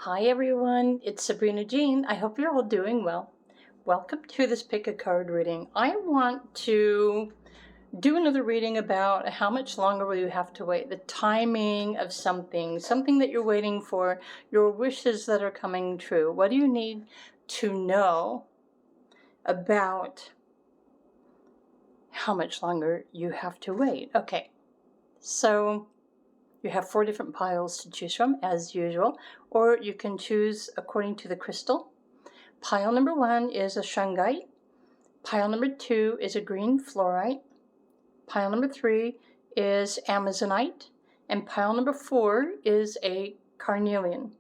Hi everyone, it's Sabrina Jean. I hope you're all doing well. Welcome to this pick a card reading. I want to do another reading about how much longer will you have to wait, the timing of something that you're waiting for, your wishes that are coming true. What do you need to know about how much longer you have to wait? Okay, so you have 4 different piles to choose from, as usual, or you can choose according to the crystal. Pile number 1 is a Shungite. Pile number 2 is a green Fluorite. Pile number 3 is Amazonite. And pile number 4 is a Carnelian.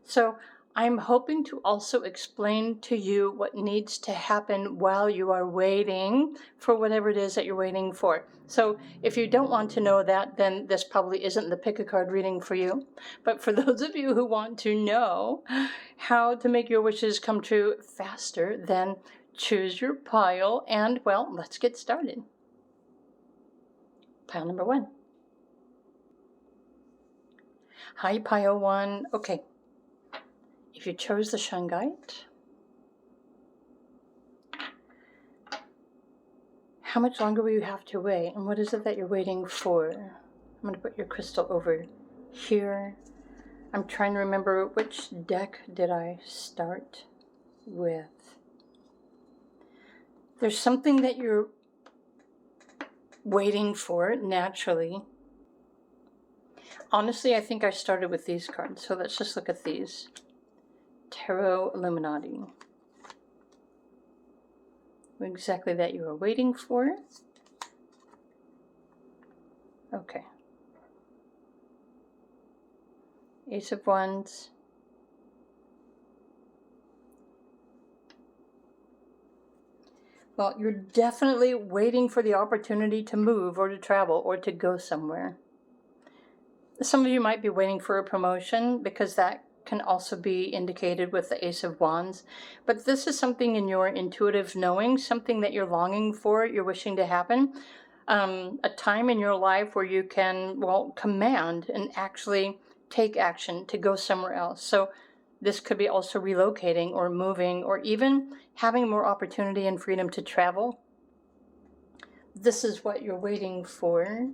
So I'm hoping to also explain to you what needs to happen while you are waiting for whatever it is that you're waiting for. So if you don't want to know that, then this probably isn't the pick a card reading for you. But for those of you who want to know how to make your wishes come true faster, then choose your pile and, well, let's get started. Pile number 1. Hi, pile 1. Okay. If you chose the Shungite, how much longer will you have to wait? And what is it that you're waiting for? I'm going to put your crystal over here. I'm trying to remember which deck did I start with. There's something that you're waiting for naturally. Honestly, I think I started with these cards. So let's just look at these. Tarot Illuminati. Exactly that you are waiting for. Okay. Ace of Wands. Well, you're definitely waiting for the opportunity to move or to travel or to go somewhere. Some of you might be waiting for a promotion because that can also be indicated with the Ace of Wands. But this is something in your intuitive knowing, something that you're longing for, you're wishing to happen. A time in your life where you can, well, command and actually take action to go somewhere else. So this could be also relocating or moving or even having more opportunity and freedom to travel. This is what you're waiting for.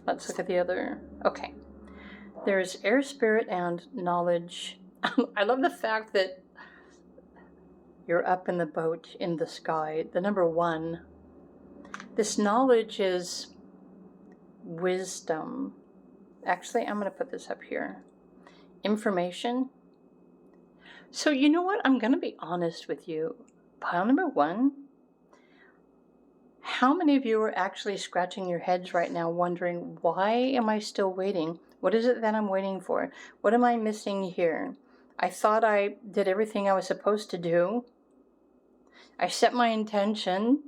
Let's look at the other. Okay. There's air, spirit, and knowledge. I love the fact that you're up in the boat in the sky. The number 1. This knowledge is wisdom. Actually, I'm going to put this up here. Information. So you know what? I'm going to be honest with you. Pile number 1. How many of you are actually scratching your heads right now wondering, why am I still waiting? What is it that I'm waiting for? What am I missing here? I thought I did everything I was supposed to do. I set my intention,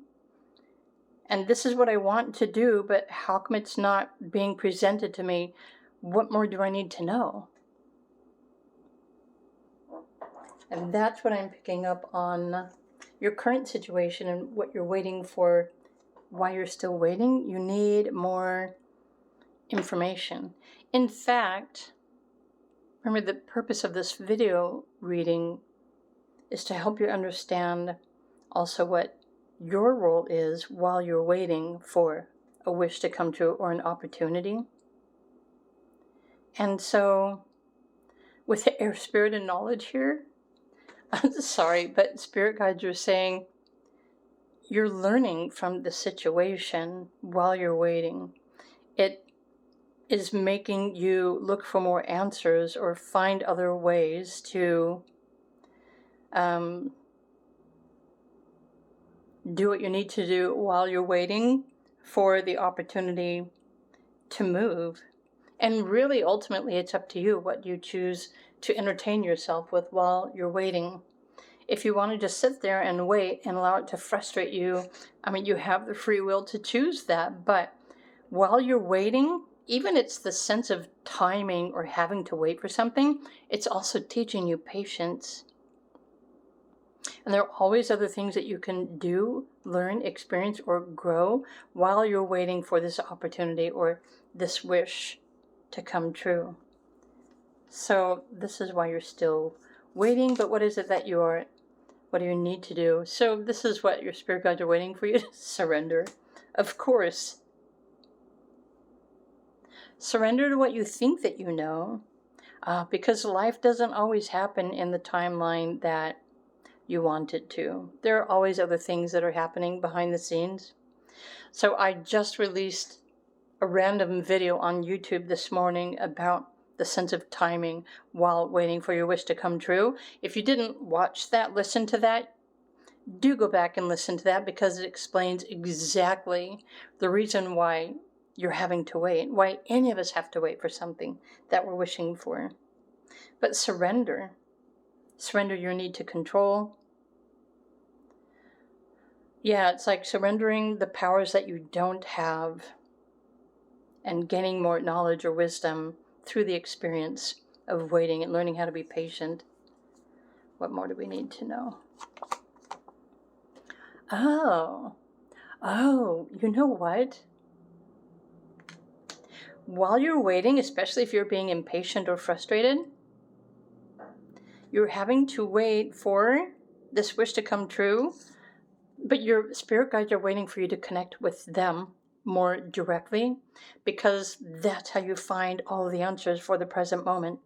and this is what I want to do, but how come it's not being presented to me? What more do I need to know? And that's what I'm picking up on your current situation and what you're waiting for. Why you're still waiting, you need more information. In fact, remember the purpose of this video reading is to help you understand also what your role is while you're waiting for a wish to come true or an opportunity. And so with the air, spirit, and knowledge here, I'm sorry, but spirit guides are saying you're learning from the situation while you're waiting. It is making you look for more answers or find other ways to do what you need to do while you're waiting for the opportunity to move. And really, ultimately, it's up to you what you choose to entertain yourself with while you're waiting. If you want to just sit there and wait and allow it to frustrate you, I mean, you have the free will to choose that. But while you're waiting, even it's the sense of timing or having to wait for something, it's also teaching you patience. And there are always other things that you can do, learn, experience, or grow while you're waiting for this opportunity or this wish to come true. So this is why you're still waiting, but what is it that what do you need to do? So this is what your spirit guides are waiting for you to surrender. Of course. Surrender to what you think that you know, because life doesn't always happen in the timeline that you want it to. There are always other things that are happening behind the scenes. So I just released a random video on YouTube this morning about the sense of timing while waiting for your wish to come true. If you didn't watch that, listen to that, do go back and listen to that, because it explains exactly the reason why you're having to wait, why any of us have to wait for something that we're wishing for. But surrender your need to control. Yeah, it's like surrendering the powers that you don't have and gaining more knowledge or wisdom through the experience of waiting and learning how to be patient. What more do we need to know? Oh, you know what? While you're waiting, especially if you're being impatient or frustrated, you're having to wait for this wish to come true, but your spirit guides are waiting for you to connect with them more directly, because that's how you find all of the answers for the present moment.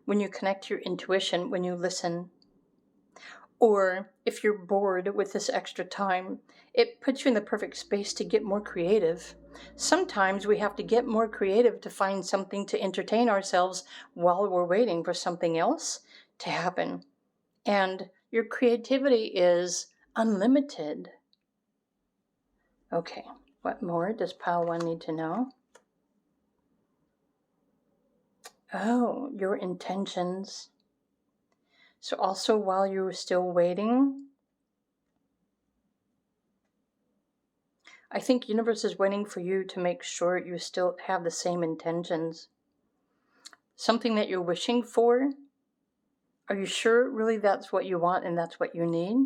When you connect to your intuition, when you listen. Or if you're bored with this extra time, it puts you in the perfect space to get more creative. Sometimes we have to get more creative to find something to entertain ourselves while we're waiting for something else to happen. And your creativity is unlimited. Okay, what more does Pile 1 need to know? Oh, your intentions. So also while you're still waiting, I think universe is waiting for you to make sure you still have the same intentions. Something that you're wishing for, are you sure really that's what you want and that's what you need?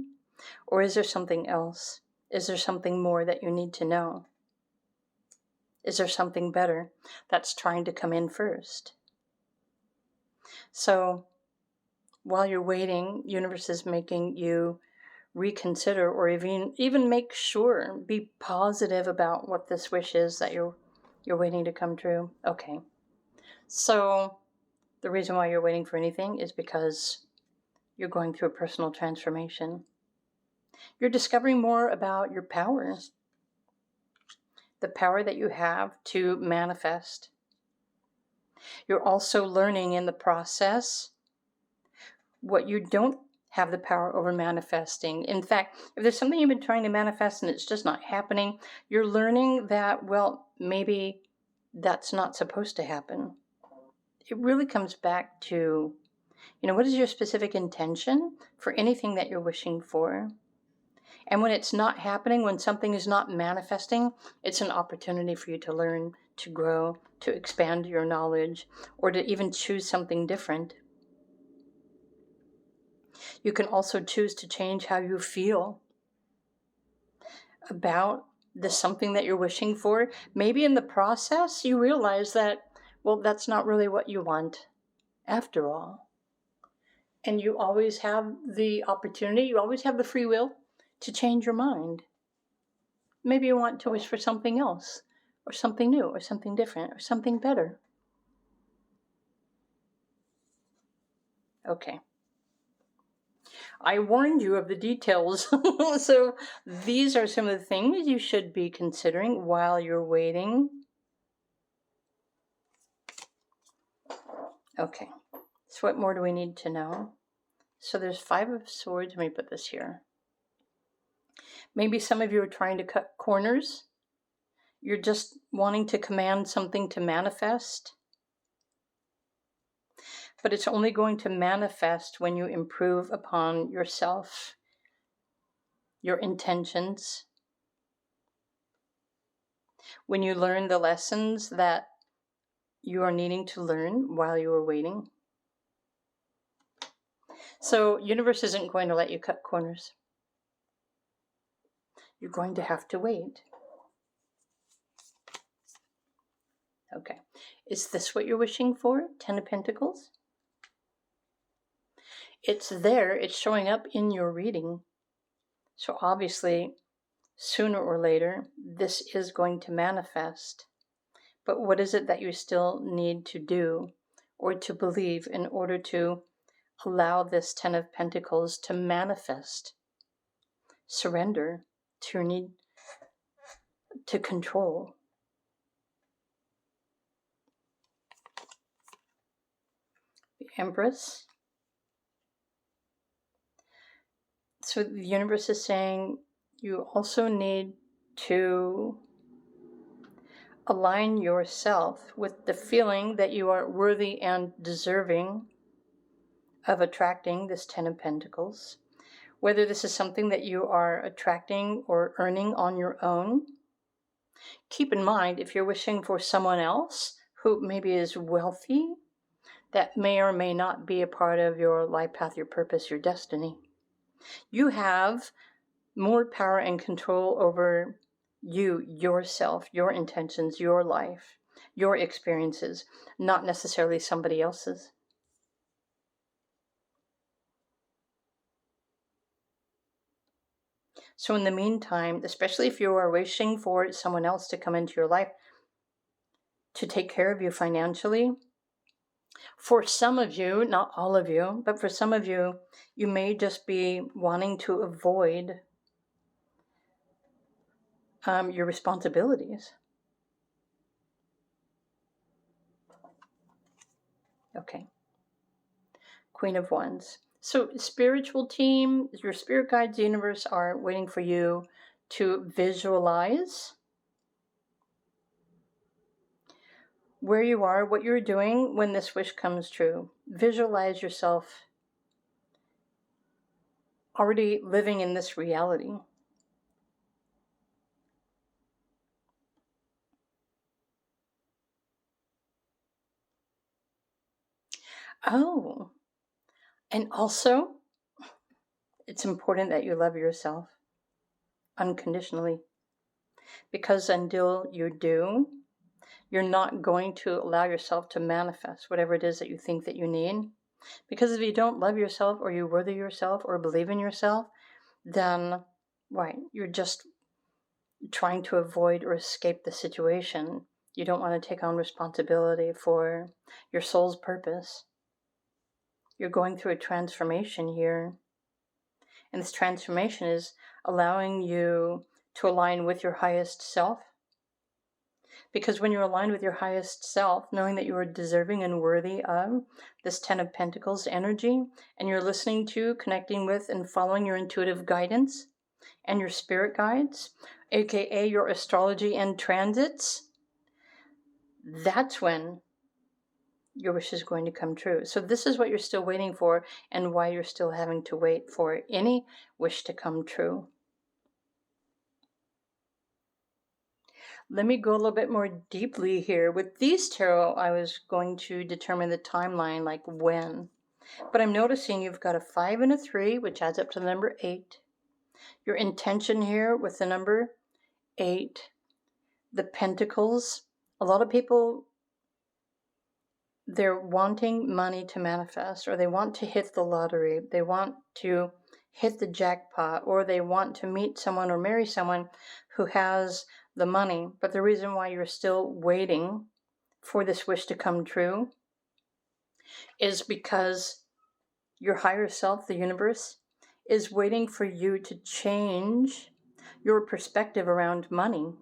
Or is there something else? Is there something more that you need to know? Is there something better that's trying to come in first? So while you're waiting, universe is making you reconsider, or even make sure, be positive about what this wish is that you're waiting to come true. Okay. So the reason why you're waiting for anything is because you're going through a personal transformation. You're discovering more about your power, the power that you have to manifest. You're also learning in the process what you don't have the power over manifesting. In fact, if there's something you've been trying to manifest and it's just not happening, you're learning that, well, maybe that's not supposed to happen. It really comes back to, what is your specific intention for anything that you're wishing for? And when it's not happening, when something is not manifesting, it's an opportunity for you to learn, to grow, to expand your knowledge, or to even choose something different. You can also choose to change how you feel about the something that you're wishing for. Maybe in the process, you realize that, well, that's not really what you want after all. And you always have the opportunity, you always have the free will to change your mind. Maybe you want to wish for something else, or something new, or something different, or something better. Okay. I warned you of the details. So these are some of the things you should be considering while you're waiting. Okay. So what more do we need to know? So there's 5 of Swords. Let me put this here. Maybe some of you are trying to cut corners. You're just wanting to command something to manifest. But it's only going to manifest when you improve upon yourself, your intentions, when you learn the lessons that you are needing to learn while you are waiting. So universe isn't going to let you cut corners. You're going to have to wait. Okay. Is this what you're wishing for? 10 of Pentacles? It's there, it's showing up in your reading. So obviously, sooner or later, this is going to manifest. But what is it that you still need to do or to believe in order to allow this Ten of Pentacles to manifest? Surrender to your need to control. The Empress. So the universe is saying you also need to align yourself with the feeling that you are worthy and deserving of attracting this Ten of Pentacles. Whether this is something that you are attracting or earning on your own. Keep in mind, if you're wishing for someone else who maybe is wealthy, that may or may not be a part of your life path, your purpose, your destiny. You have more power and control over you, yourself, your intentions, your life, your experiences, not necessarily somebody else's. So in the meantime, especially if you are wishing for someone else to come into your life to take care of you financially, for some of you, not all of you, but for some of you, you may just be wanting to avoid your responsibilities. Okay. Queen of Wands. So spiritual team, your spirit guides, universe are waiting for you to visualize where you are, what you're doing when this wish comes true. Visualize yourself already living in this reality. Oh, and also, it's important that you love yourself unconditionally, because until you do, you're not going to allow yourself to manifest whatever it is that you think that you need. Because if you don't love yourself, or you worthy yourself, or believe in yourself, then, right, you're just trying to avoid or escape the situation. You don't want to take on responsibility for your soul's purpose. You're going through a transformation here. And this transformation is allowing you to align with your highest self. Because when you're aligned with your highest self, knowing that you are deserving and worthy of this Ten of Pentacles energy, and you're listening to, connecting with, and following your intuitive guidance and your spirit guides, aka your astrology and transits, that's when your wish is going to come true. So this is what you're still waiting for, and why you're still having to wait for any wish to come true. Let me go a little bit more deeply here. With these tarot, I was going to determine the timeline, like when. But I'm noticing you've got a 5 and a 3, which adds up to the number 8. Your intention here with the number 8, the Pentacles. A lot of people, they're wanting money to manifest, or they want to hit the lottery. They want to hit the jackpot, or they want to meet someone or marry someone who has the money. But the reason why you're still waiting for this wish to come true is because your higher self, the universe, is waiting for you to change your perspective around money.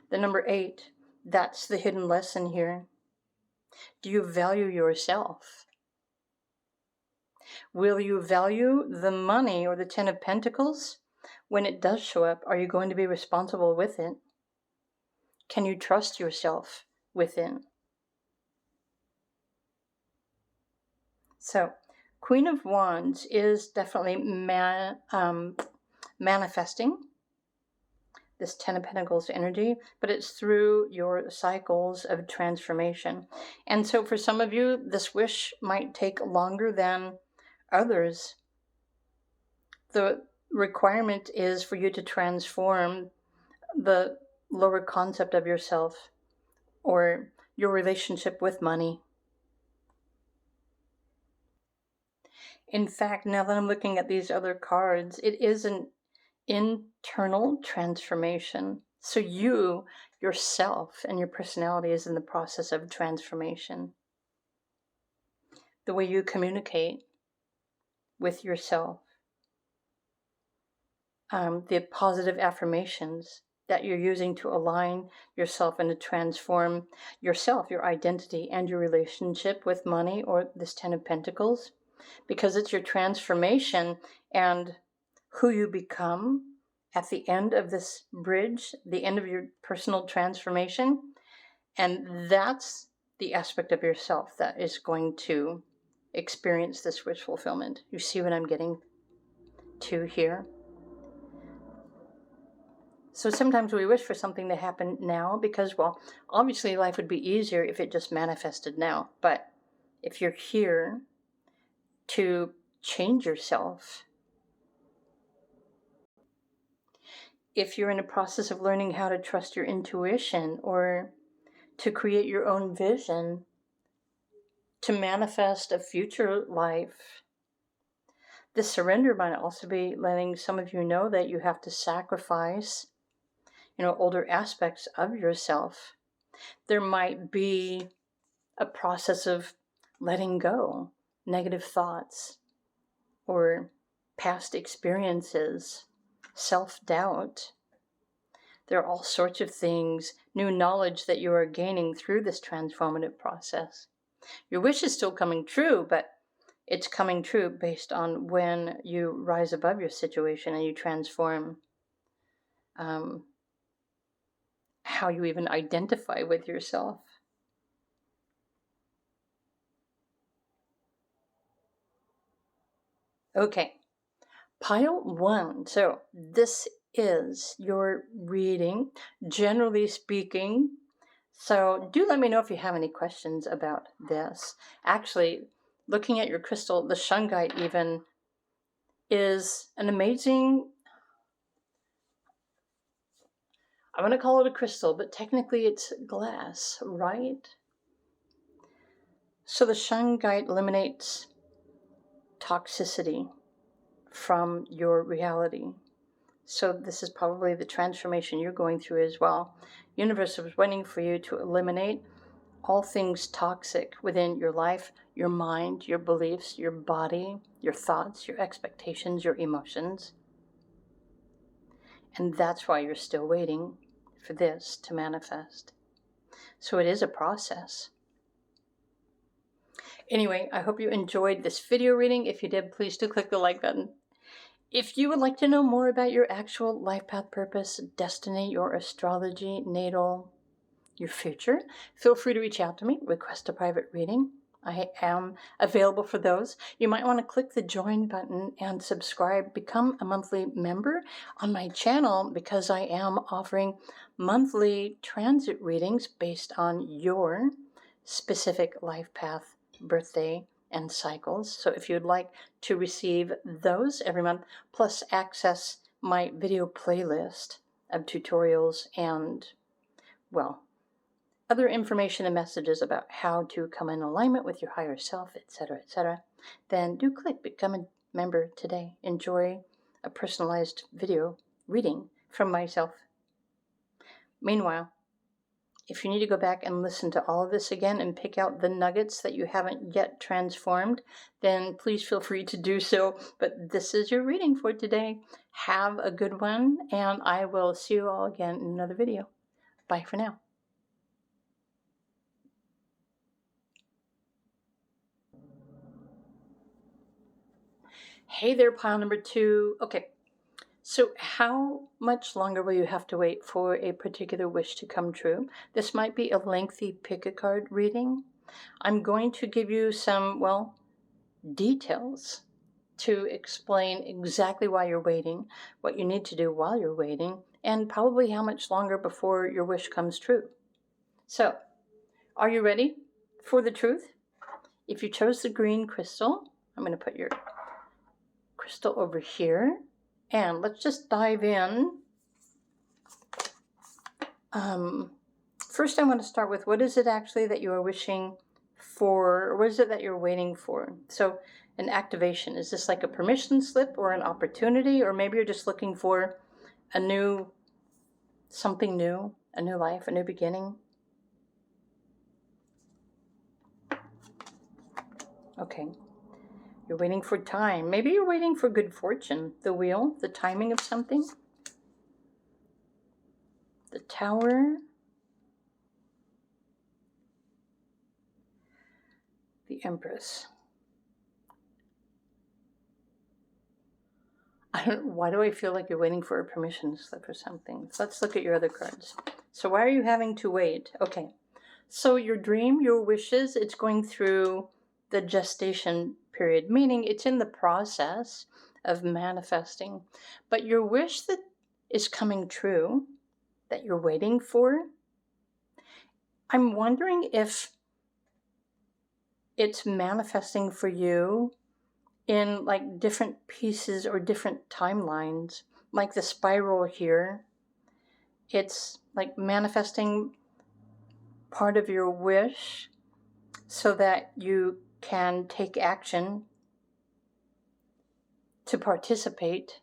The number 8, that's the hidden lesson here. Do you value yourself? Will you value the money or the Ten of Pentacles? When it does show up, are you going to be responsible with it? Can you trust yourself with it? So, Queen of Wands is definitely manifesting this Ten of Pentacles energy, but it's through your cycles of transformation. And so for some of you, this wish might take longer than others. The requirement is for you to transform the lower concept of yourself or your relationship with money. In fact, now that I'm looking at these other cards, it is an internal transformation. So you, yourself, and your personality is in the process of transformation. The way you communicate with yourself, the positive affirmations that you're using to align yourself and to transform yourself, your identity, and your relationship with money or this Ten of Pentacles, because it's your transformation and who you become at the end of this bridge, the end of your personal transformation. And that's the aspect of yourself that is going to experience this wish fulfillment. You see what I'm getting to here? So sometimes we wish for something to happen now because, well, obviously life would be easier if it just manifested now. But if you're here to change yourself, if you're in a process of learning how to trust your intuition or to create your own vision, to manifest a future life, this surrender might also be letting some of you know that you have to sacrifice, older aspects of yourself. There might be a process of letting go negative thoughts or past experiences, self-doubt. There are all sorts of things, new knowledge that you are gaining through this transformative process. Your wish is still coming true, but it's coming true based on when you rise above your situation and you transform how you even identify with yourself. Okay, pile 1. So this is your reading, generally speaking. So do let me know if you have any questions about this. Actually, looking at your crystal, the Shungite even is an amazing, I want to call it a crystal, but technically it's glass, right? So the Shungite eliminates toxicity from your reality. So this is probably the transformation you're going through as well. Universe was waiting for you to eliminate all things toxic within your life, your mind, your beliefs, your body, your thoughts, your expectations, your emotions. And that's why you're still waiting for this to manifest. So it is a process. Anyway, I hope you enjoyed this video reading. If you did, please do click the like button. If you would like to know more about your actual life path purpose, destiny, your astrology, natal, your future, feel free to reach out to me, request a private reading. I am available for those. You might want to click the join button and subscribe, become a monthly member on my channel, because I am offering monthly transit readings based on your specific life path, birthday, and cycles. So if you'd like to receive those every month, plus access my video playlist of tutorials and, well, other information and messages about how to come in alignment with your higher self, etc., then do click become a member today. Enjoy a personalized video reading from myself. Meanwhile, if you need to go back and listen to all of this again and pick out the nuggets that you haven't yet transformed, then please feel free to do so. But this is your reading for today. Have a good one, and I will see you all again in another video. Bye for now. Hey there, pile number 2. Okay, so how much longer will you have to wait for a particular wish to come true? This might be a lengthy pick-a-card reading. I'm going to give you some, well, details to explain exactly why you're waiting, what you need to do while you're waiting, and probably how much longer before your wish comes true. So, are you ready for the truth? If you chose the green crystal, I'm going to put your crystal over here, and let's just dive in. First, I want to start with, what is it actually that you are wishing for, what is it that you're waiting for? So an activation, is this like a permission slip or an opportunity? Or maybe you're just looking for something new, a new life, a new beginning. Okay. You're waiting for time. Maybe you're waiting for good fortune. The wheel, the timing of something. The Tower. The Empress. Why do I feel like you're waiting for a permission slip or something? Let's look at your other cards. So why are you having to wait? Okay. So your dream, your wishes, it's going through the gestation period, meaning it's in the process of manifesting. But your wish that is coming true, that you're waiting for, I'm wondering if it's manifesting for you in like different pieces or different timelines. Like the spiral here, it's like manifesting part of your wish so that you can take action to participate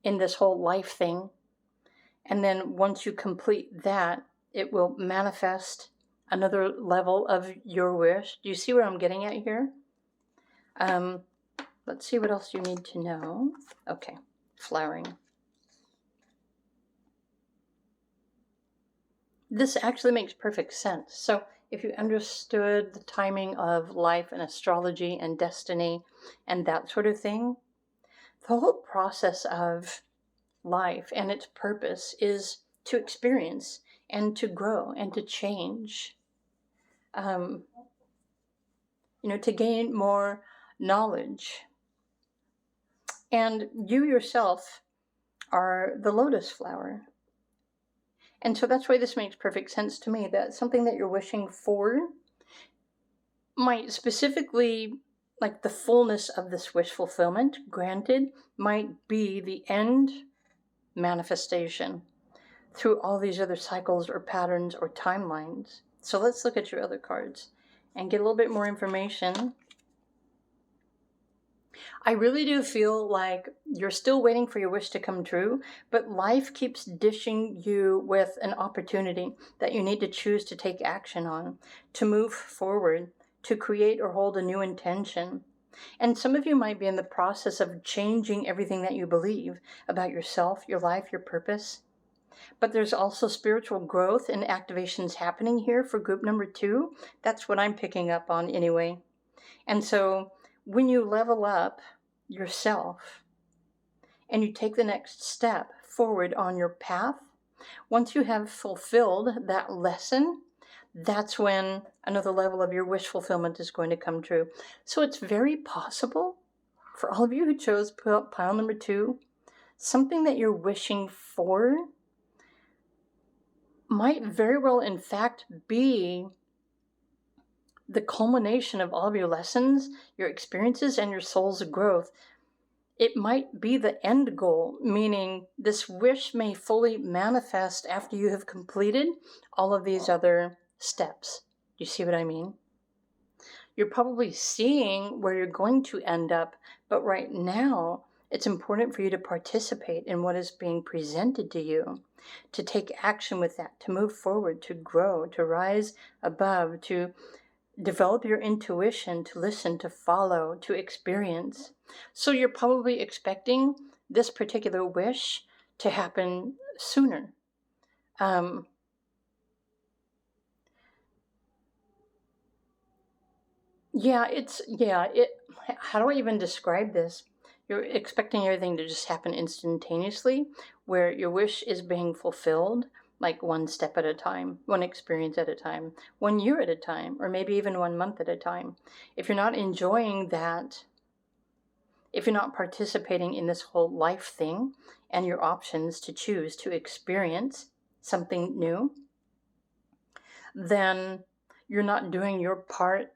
in this whole life thing. And then once you complete that, it will manifest another level of your wish. Do you see where I'm getting at here? Let's see what else you need to know. Okay, flowering. This actually makes perfect sense. So if you understood the timing of life and astrology and destiny and that sort of thing, the whole process of life and its purpose is to experience and to grow and to change. To gain more knowledge. And you yourself are the lotus flower. And so that's why this makes perfect sense to me, that something that you're wishing for might specifically, like the fullness of this wish fulfillment granted, might be the end manifestation through all these other cycles or patterns or timelines. So let's look at your other cards and get a little bit more information. I really do feel like you're still waiting for your wish to come true, but life keeps dishing you with an opportunity that you need to choose to take action on, to move forward, to create or hold a new intention. And some of you might be in the process of changing everything that you believe about yourself, your life, your purpose. But there's also spiritual growth and activations happening here for group number 2. That's what I'm picking up on anyway. And so when you level up yourself and you take the next step forward on your path, once you have fulfilled that lesson, that's when another level of your wish fulfillment is going to come true. So it's very possible for all of you who chose pile number 2, something that you're wishing for might very well, in fact, be the culmination of all of your lessons, your experiences, and your soul's growth. It might be the end goal, meaning this wish may fully manifest after you have completed all of these other steps. Do you see what I mean? You're probably seeing where you're going to end up, but right now, it's important for you to participate in what is being presented to you, to take action with that, to move forward, to grow, to rise above, to develop your intuition, to listen, to follow, to experience. So you're probably expecting this particular wish to happen sooner. How do I even describe this? You're expecting everything to just happen instantaneously, where your wish is being fulfilled like one step at a time, one experience at a time, 1 year at a time, or maybe even 1 month at a time. If you're not enjoying that, if you're not participating in this whole life thing and your options to choose to experience something new, then you're not doing your part.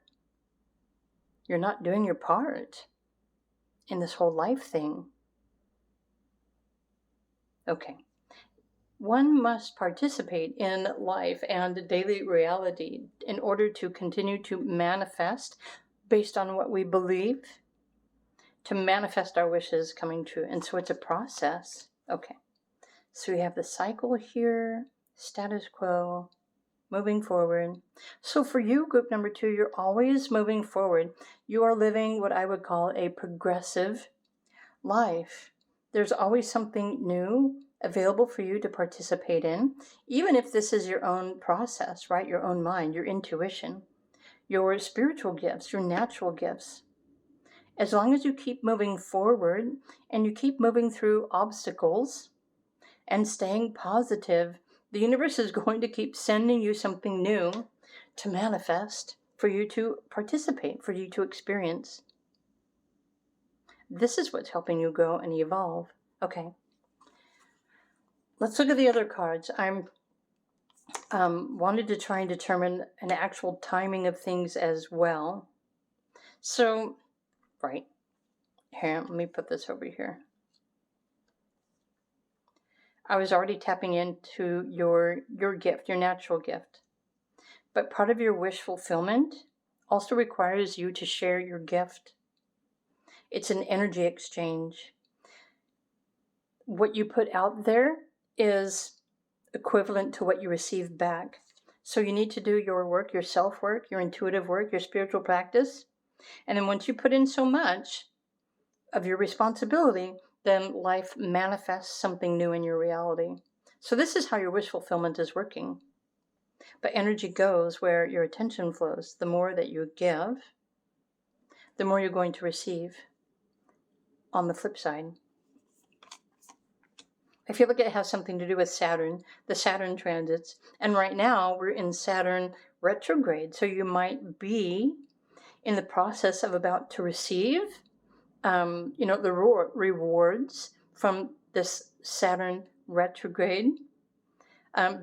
You're not doing your part in this whole life thing. Okay. One must participate in life and daily reality in order to continue to manifest based on what we believe, to manifest our wishes coming true. And so it's a process. Okay. So we have the cycle here, status quo, moving forward. So for you, group number 2, you're always moving forward. You are living what I would call a progressive life. There's always something new available for you to participate in, even if this is your own process, right? Your own mind, your intuition, your spiritual gifts, your natural gifts. As long as you keep moving forward and you keep moving through obstacles and staying positive, the universe is going to keep sending you something new to manifest, for you to participate, for you to experience. This is what's helping you grow and evolve. Okay. Let's look at the other cards. I'm wanted to try and determine an actual timing of things as well. So, right. Here, let me put this over here. I was already tapping into your gift, your natural gift. But part of your wish fulfillment also requires you to share your gift. It's an energy exchange. What you put out there is equivalent to what you receive back. So you need to do your work, your self-work, your intuitive work, your spiritual practice. And then once you put in so much of your responsibility, then life manifests something new in your reality. So this is how your wish fulfillment is working. But energy goes where your attention flows. The more that you give, the more you're going to receive on the flip side. I feel like it has something to do with Saturn, the Saturn transits. And right now we're in Saturn retrograde. So you might be in the process of about to receive, the rewards from this Saturn retrograde,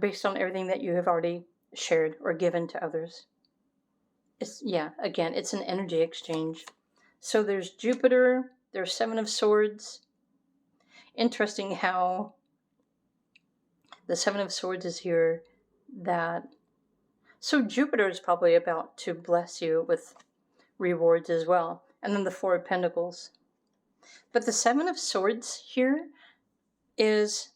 based on everything that you have already shared or given to others. It's an energy exchange. So there's Jupiter, there's 7 of Swords. Interesting how the 7 of Swords is here. So Jupiter is probably about to bless you with rewards as well. And then the 4 of Pentacles. But the 7 of Swords here is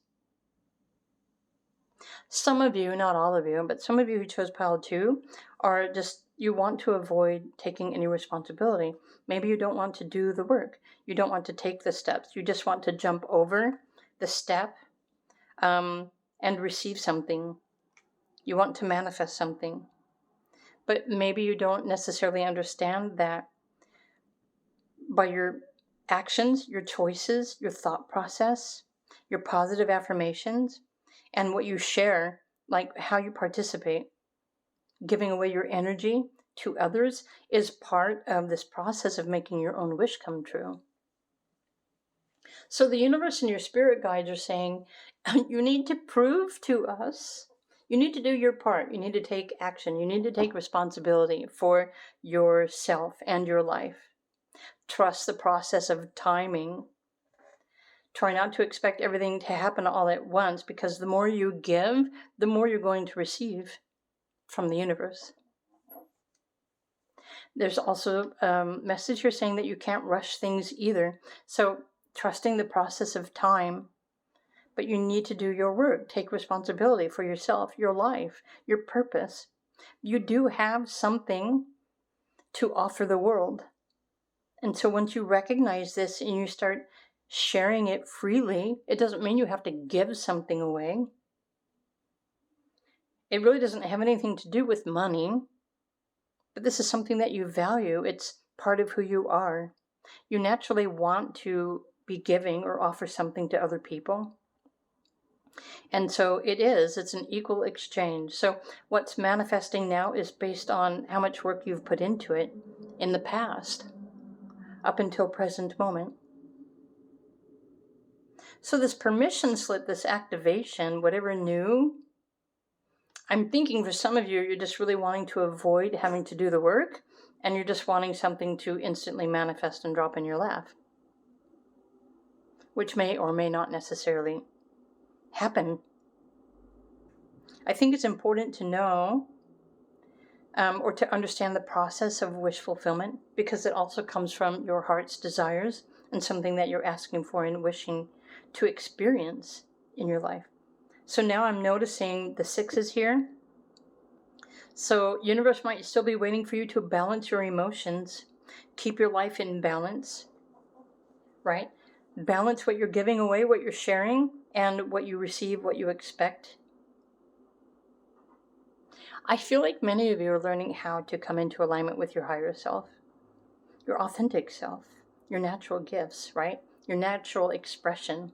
some of you, not all of you, but some of you who chose pile 2 are just, you want to avoid taking any responsibility. Maybe you don't want to do the work. You don't want to take the steps. You just want to jump over the step and receive something. You want to manifest something. But maybe you don't necessarily understand that by your actions, your choices, your thought process, your positive affirmations, and what you share, like how you participate, giving away your energy to others, is part of this process of making your own wish come true. So the universe and your spirit guides are saying, you need to prove to us, you need to do your part, you need to take action, you need to take responsibility for yourself and your life. Trust the process of timing. Try not to expect everything to happen all at once, because the more you give, the more you're going to receive from the universe. There's also a message here saying that you can't rush things either. So trusting the process of time, but you need to do your work. Take responsibility for yourself, your life, your purpose. You do have something to offer the world. And so once you recognize this and you start sharing it freely, it doesn't mean you have to give something away. It really doesn't have anything to do with money, but this is something that you value. It's part of who you are. You naturally want to be giving or offer something to other people. And so it's an equal exchange. So what's manifesting now is based on how much work you've put into it in the past, up until present moment. So this permission slip, this activation, whatever new, I'm thinking for some of you, you're just really wanting to avoid having to do the work, and you're just wanting something to instantly manifest and drop in your lap, which may or may not necessarily happen. I think it's important to know or to understand the process of wish fulfillment, because it also comes from your heart's desires and something that you're asking for and wishing to experience in your life. So now I'm noticing the 6s here. So universe might still be waiting for you to balance your emotions, keep your life in balance, right? Balance what you're giving away, what you're sharing, and what you receive, what you expect. I feel like many of you are learning how to come into alignment with your higher self, your authentic self, your natural gifts, right? Your natural expression.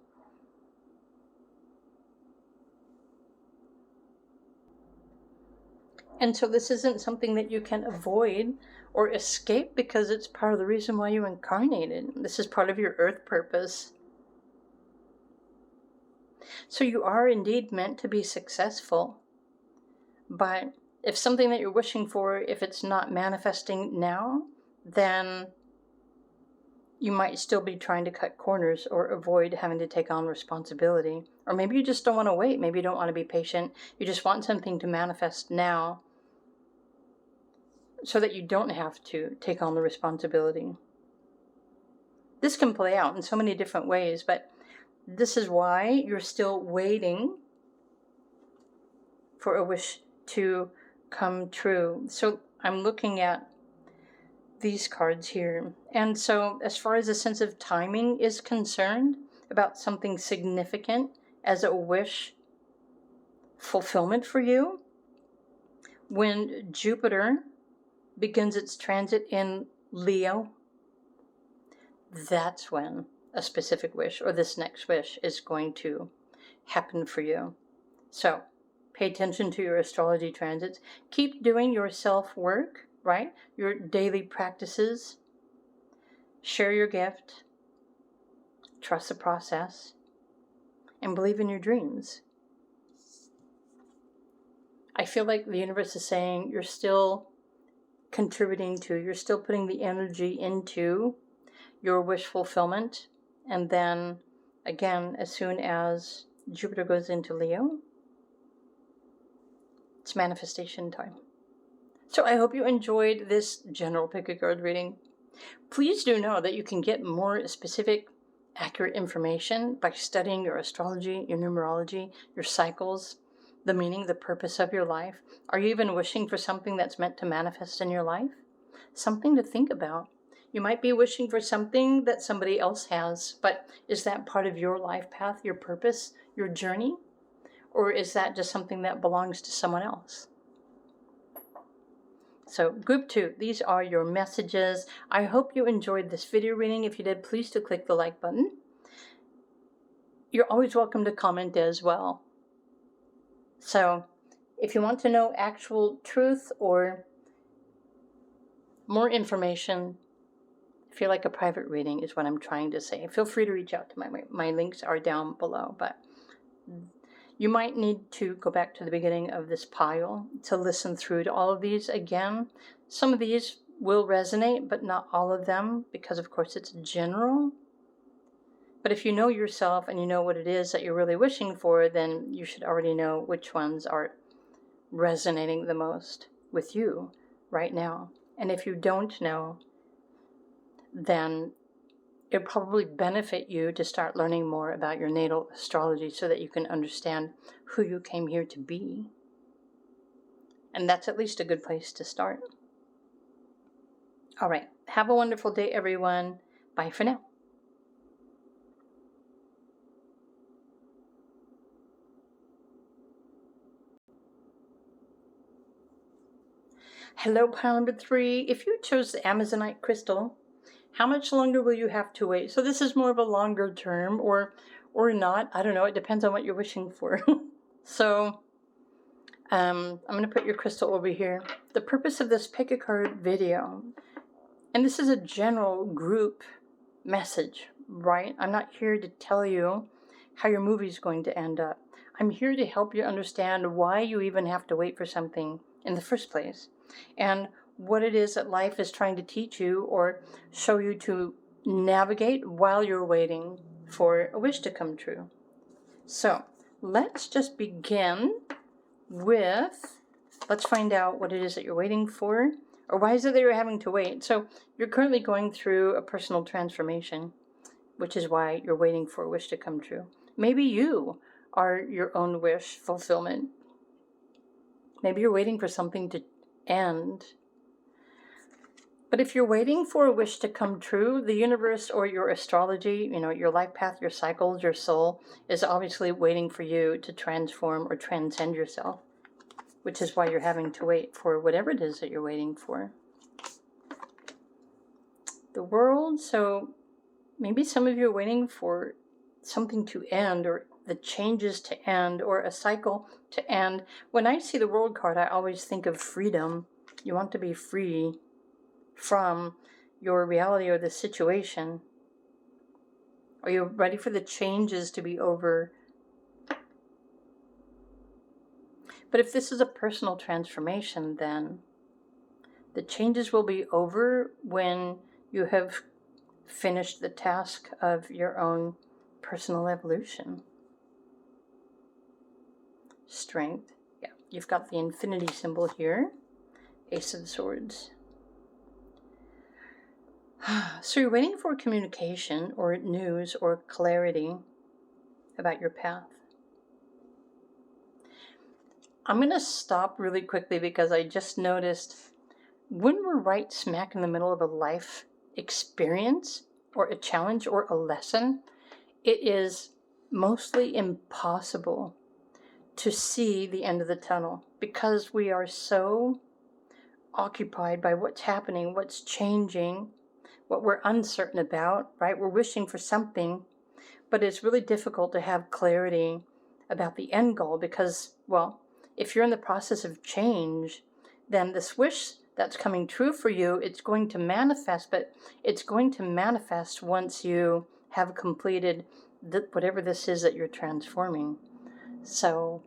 And so this isn't something that you can avoid or escape, because it's part of the reason why you incarnated. This is part of your earth purpose. So you are indeed meant to be successful. But if something that you're wishing for, if it's not manifesting now, then you might still be trying to cut corners or avoid having to take on responsibility. Or maybe you just don't want to wait. Maybe you don't want to be patient. You just want something to manifest now so that you don't have to take on the responsibility. This can play out in so many different ways, but this is why you're still waiting for a wish to come true. So I'm looking at these cards here. And so as far as a sense of timing is concerned about something significant as a wish fulfillment for you, when Jupiter begins its transit in Leo, that's when a specific wish or this next wish is going to happen for you. So pay attention to your astrology transits. Keep doing your self-work, right? Your daily practices. Share your gift. Trust the process. And believe in your dreams. I feel like the universe is saying you're still contributing to, you're still putting the energy into your wish fulfillment. And then, again, as soon as Jupiter goes into Leo, it's manifestation time. So I hope you enjoyed this general pick-a-card reading. Please do know that you can get more specific, accurate information by studying your astrology, your numerology, your cycles, the meaning, the purpose of your life. Are you even wishing for something that's meant to manifest in your life? Something to think about. You might be wishing for something that somebody else has, but is that part of your life path, your purpose, your journey? Or is that just something that belongs to someone else? So group 2, these are your messages. I hope you enjoyed this video reading. If you did, please do click the like button. You're always welcome to comment as well. So if you want to know actual truth or more information, I feel like a private reading is what I'm trying to say. Feel free to reach out to my links are down below, but you might need to go back to the beginning of this pile to listen through to all of these again. Some of these will resonate, but not all of them, because of course it's general. But if you know yourself and you know what it is that you're really wishing for, then you should already know which ones are resonating the most with you right now. And if you don't know, then it'll probably benefit you to start learning more about your natal astrology so that you can understand who you came here to be. And that's at least a good place to start. All right. Have a wonderful day, everyone. Bye for now. Hello, pile number 3. If you chose the Amazonite crystal, how much longer will you have to wait? So this is more of a longer term or not. I don't know. It depends on what you're wishing for. So I'm going to put your crystal over here. The purpose of this pick a card video, and this is a general group message, right? I'm not here to tell you how your movie is going to end up. I'm here to help you understand why you even have to wait for something in the first place, and what it is that life is trying to teach you or show you to navigate while you're waiting for a wish to come true. So let's just begin with, let's find out what it is that you're waiting for, or why is it that you're having to wait. So you're currently going through a personal transformation, which is why you're waiting for a wish to come true. Maybe you are your own wish fulfillment. Maybe you're waiting for something to end. But if you're waiting for a wish to come true, the universe or your astrology, your life path, your cycles, your soul is obviously waiting for you to transform or transcend yourself, which is why you're having to wait for whatever it is that you're waiting for. The world, so maybe some of you are waiting for something to end, or the changes to end, or a cycle to end. When I see the world card, I always think of freedom. You want to be free from your reality or the situation. Are you ready for the changes to be over? But if this is a personal transformation, then the changes will be over when you have finished the task of your own personal evolution. Strength. Yeah, you've got the infinity symbol here. Ace of Swords. So you're waiting for communication or news or clarity about your path. I'm going to stop really quickly because I just noticed when we're right smack in the middle of a life experience or a challenge or a lesson, it is mostly impossible to see the end of the tunnel because we are so occupied by what's happening, what's changing, what we're uncertain about, right? We're wishing for something, but it's really difficult to have clarity about the end goal because, well, if you're in the process of change, then this wish that's coming true for you, it's going to manifest, but it's going to manifest once you have completed whatever this is that you're transforming. So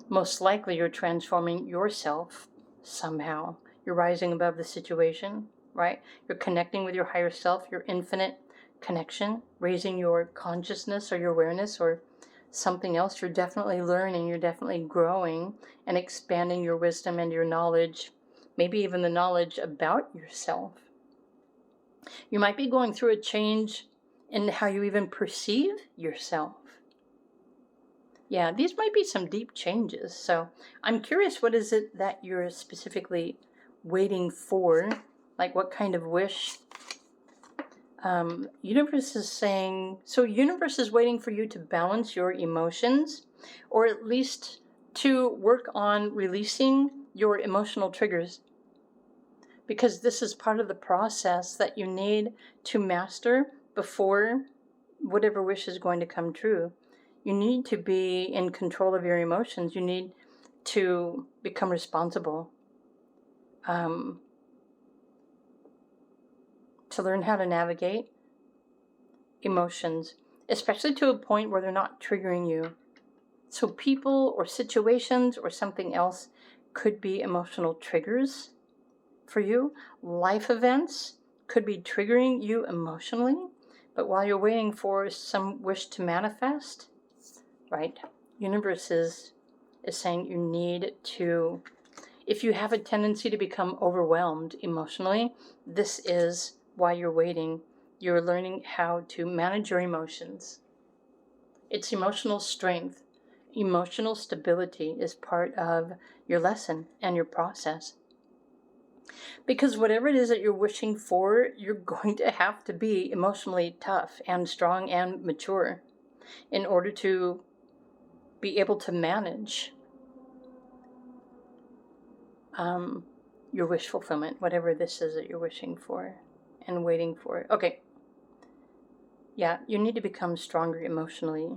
most likely you're transforming yourself somehow. You're rising above the situation, right? You're connecting with your higher self, your infinite connection, raising your consciousness or your awareness or something else. You're definitely learning, you're definitely growing and expanding your wisdom and your knowledge, maybe even the knowledge about yourself. You might be going through a change in how you even perceive yourself. Yeah, these might be some deep changes. So I'm curious, what is it that you're specifically waiting for? Like what kind of wish? Universe is saying, so universe is waiting for you to balance your emotions, or at least to work on releasing your emotional triggers. Because this is part of the process that you need to master before whatever wish is going to come true. You need to be in control of your emotions. You need to become responsible. To learn how to navigate emotions, especially to a point where they're not triggering you. So people or situations or something else could be emotional triggers for you. Life events could be triggering you emotionally, but while you're waiting for some wish to manifest, right? Universe is saying you need to, if you have a tendency to become overwhelmed emotionally, this is why you're waiting. You're learning how to manage your emotions. It's emotional strength. Emotional stability is part of your lesson and your process. Because whatever it is that you're wishing for, you're going to have to be emotionally tough and strong and mature in order to be able to manage your wish fulfillment, whatever this is that you're wishing for and waiting for. Okay. Yeah, you need to become stronger emotionally,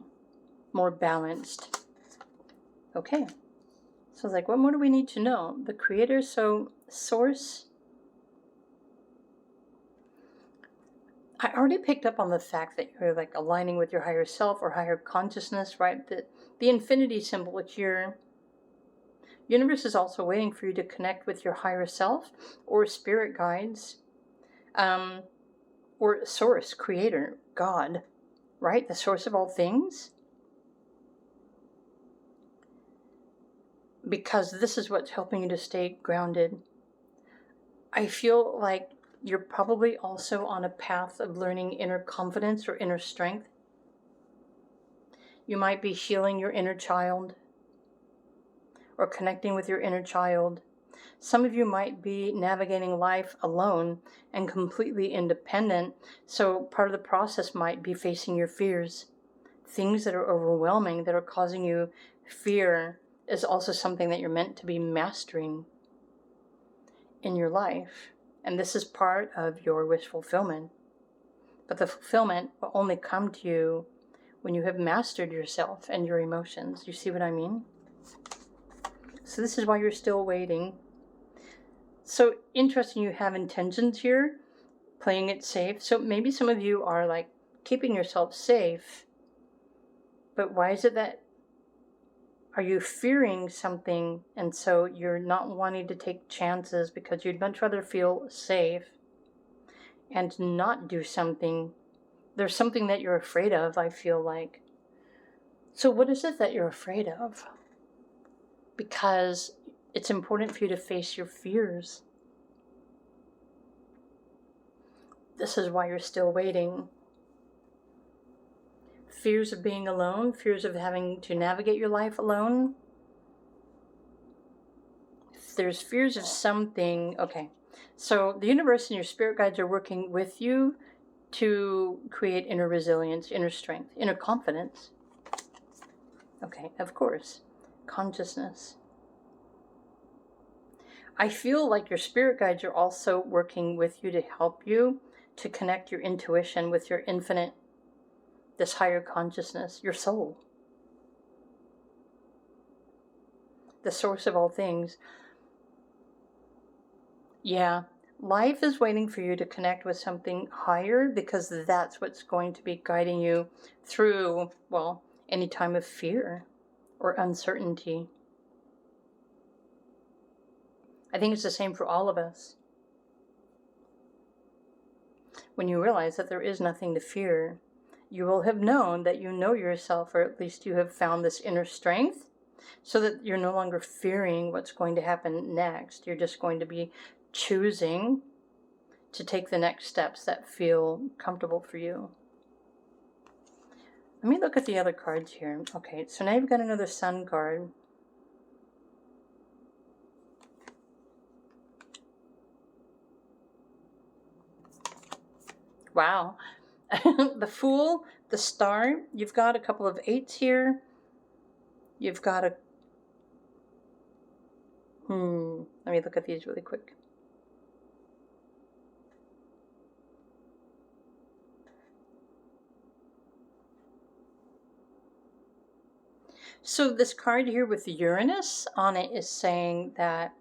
more balanced. Okay. So it's like, what more do we need to know? The creator, so source. I already picked up on the fact that you're like aligning with your higher self or higher consciousness, right? The infinity symbol here. Universe is also waiting for you to connect with your higher self or spirit guides, or source, creator, God, right? The source of all things. because this is what's helping you to stay grounded. I feel like you're probably also on a path of learning inner confidence or inner strength. You might be healing your inner child or connecting with your inner child. Some of you might be navigating life alone and completely independent, so part of the process might be facing your fears. Things that are overwhelming, that are causing you fear, is also something that you're meant to be mastering in your life. And this is part of your wish fulfillment. But the fulfillment will only come to you when you have mastered yourself and your emotions. You see what I mean? So this is why you're still waiting. So interesting, you have intentions here, playing it safe. So maybe some of you are like keeping yourself safe. But why is it that, are you fearing something and so you're not wanting to take chances because you'd much rather feel safe and not do something? There's something that you're afraid of, I feel like. So what is it that you're afraid of? Because it's important for you to face your fears. This is why you're still waiting. Fears of being alone, fears of having to navigate your life alone. If there's fears of something, okay. So the universe and your spirit guides are working with you to create inner resilience, inner strength, inner confidence. Okay, of course. Consciousness. I feel like your spirit guides are also working with you to help you to connect your intuition with your infinite, this higher consciousness, your soul, the source of all things. Yeah, life is waiting for you to connect with something higher because that's what's going to be guiding you through, well, any time of fear or uncertainty. I think it's the same for all of us. When you realize that there is nothing to fear, you will have known that you know yourself, or at least you have found this inner strength, so that you're no longer fearing what's going to happen next. You're just going to be choosing to take the next steps that feel comfortable for you. Let me look at the other cards here. Okay, so now you've got another Sun card. Wow. The Fool, the Star. You've got a couple of 8s here. You've got a... Let me look at these really quick. So this card here with Uranus on it is saying that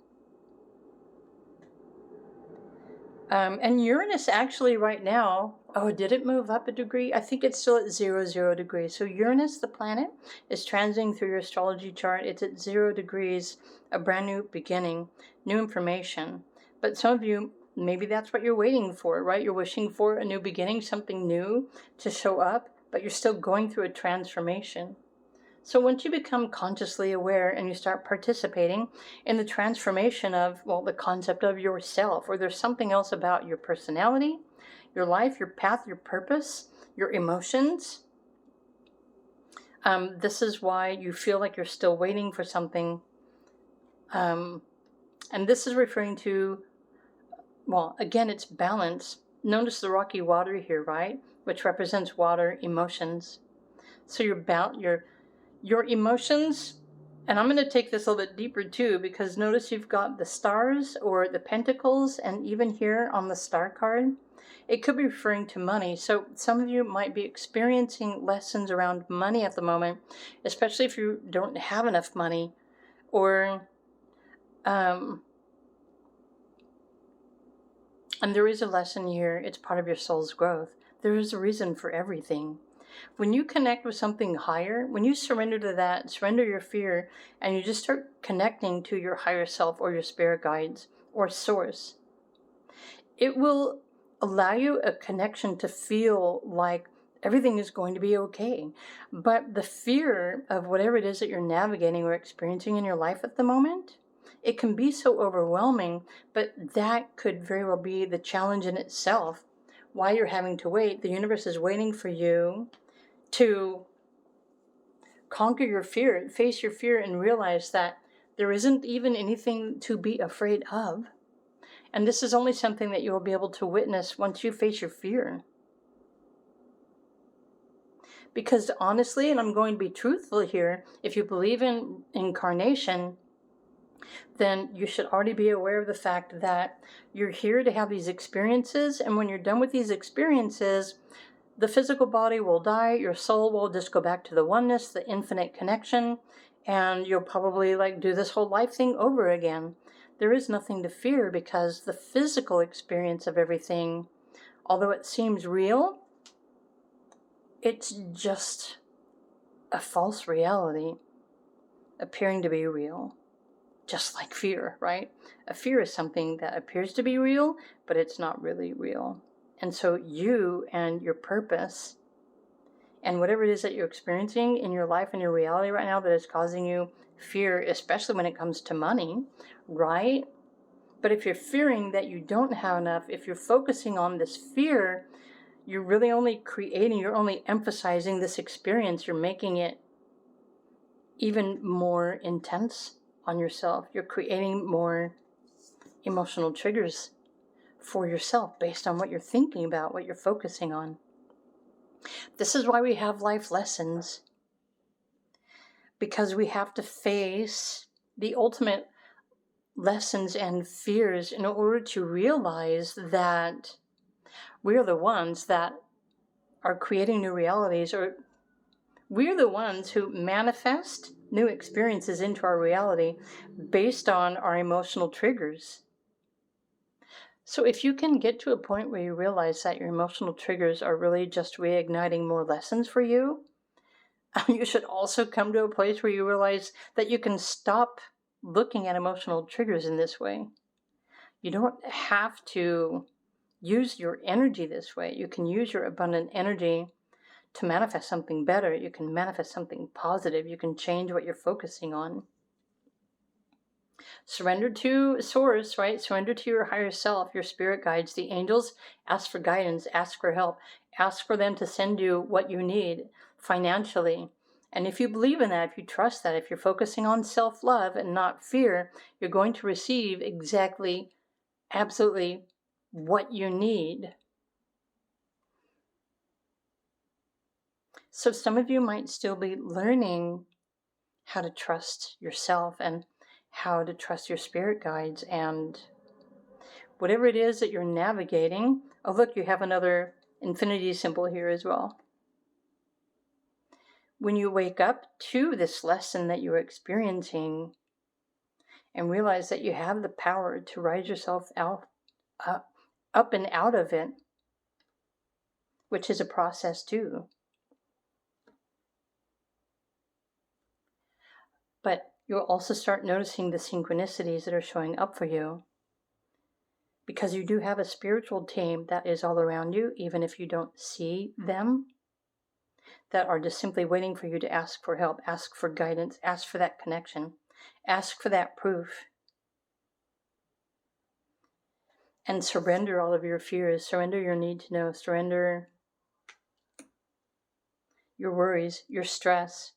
and Uranus actually right now, oh, did it move up a degree? I think it's still at 0 degrees. So Uranus, the planet, is transiting through your astrology chart. It's at 0 degrees, a brand new beginning, new information. But some of you, maybe that's what you're waiting for, right? You're wishing for a new beginning, something new to show up, but you're still going through a transformation. So once you become consciously aware and you start participating in the transformation of, well, the concept of yourself, or there's something else about your personality, your life, your path, your purpose, your emotions, this is why you feel like you're still waiting for something. And this is referring to, well, again, it's balance. Notice the rocky water here, right? Which represents water, emotions. So your emotions, and I'm going to take this a little bit deeper too, because notice you've got the stars or the pentacles, and even here on the star card, it could be referring to money. So some of you might be experiencing lessons around money at the moment, especially if you don't have enough money, or and there is a lesson here. It's part of your soul's growth. There is a reason for everything. When you connect with something higher, when you surrender to that, surrender your fear, and you just start connecting to your higher self or your spirit guides or source, it will allow you a connection to feel like Everything is going to be okay. But the fear of whatever it is that you're navigating or experiencing in your life at the moment, it can be so overwhelming, but that could very well be the challenge in itself. Why you're having to wait. The universe is waiting for you to conquer your fear, face your fear, and realize that there isn't even anything to be afraid of. And this is only something that you will be able to witness once you face your fear. Because honestly, and I'm going to be truthful here, if you believe in incarnation, then you should already be aware of the fact that you're here to have these experiences. And when you're done with these experiences, the physical body will die, your soul will just go back to the oneness, the infinite connection, and you'll probably do this whole life thing over again. There is nothing to fear because the physical experience of everything, although it seems real, it's just a false reality appearing to be real. Just like fear, right? A fear is something that appears to be real, but it's not really real. And so you and your purpose and whatever it is that you're experiencing in your life and your reality right now that is causing you fear, especially when it comes to money, right? But if you're fearing that you don't have enough, if you're focusing on this fear, you're really only you're only emphasizing this experience. You're making it even more intense on yourself. You're creating more emotional triggers for yourself based on what you're thinking about, what you're focusing on. This is why we have life lessons, because we have to face the ultimate lessons and fears in order to realize that we're the ones that are creating new realities, or we're the ones who manifest new experiences into our reality based on our emotional triggers. So if you can get to a point where you realize that your emotional triggers are really just reigniting more lessons for you, you should also come to a place where you realize that you can stop looking at emotional triggers in this way. You don't have to use your energy this way. You can use your abundant energy to manifest something better. You can manifest something positive. You can change what you're focusing on. Surrender to source, right? Surrender to your higher self, your spirit guides, the angels. Ask for guidance, ask for help, ask for them to send you what you need financially. And if you believe in that, if you trust that, if you're focusing on self-love and not fear, you're going to receive exactly, absolutely what you need. So some of you might still be learning how to trust yourself and how to trust your spirit guides and whatever it is that you're navigating. Oh, look, you have another infinity symbol here as well. When you wake up to this lesson that you're experiencing and realize that you have the power to rise yourself up and out of it, which is a process too. But you'll also start noticing the synchronicities that are showing up for you, because you do have a spiritual team that is all around you, even if you don't see them, that are just simply waiting for you to ask for help, ask for guidance, ask for that connection, ask for that proof. And surrender all of your fears, surrender your need to know, surrender your worries, your stress.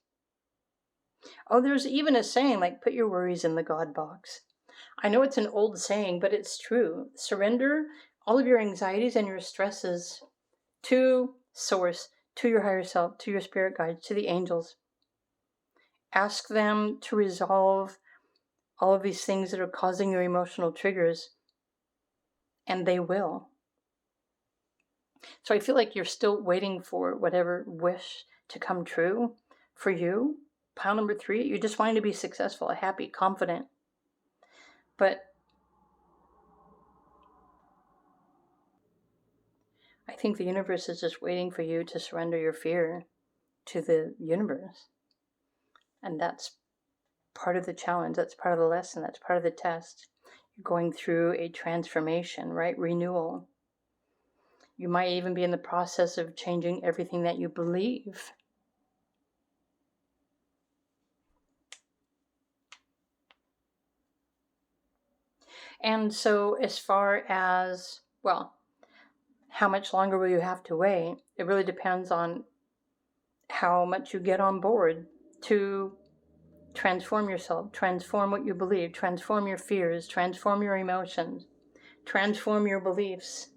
Oh, there's even a saying like, put your worries in the God box. I know it's an old saying, but it's true. Surrender all of your anxieties and your stresses to source, to your higher self, to your spirit guides, to the angels. Ask them to resolve all of these things that are causing your emotional triggers, and they will. So I feel like you're still waiting for whatever wish to come true for you. Pile number 3, you're just wanting to be successful, happy, confident. But I think the universe is just waiting for you to surrender your fear to the universe. And that's part of the challenge. That's part of the lesson. That's part of the test. You're going through a transformation, right? Renewal. You might even be in the process of changing everything that you believe. And so as far as, well, how much longer will you have to wait? It really depends on how much you get on board to transform yourself, transform what you believe, transform your fears, transform your emotions, transform your beliefs.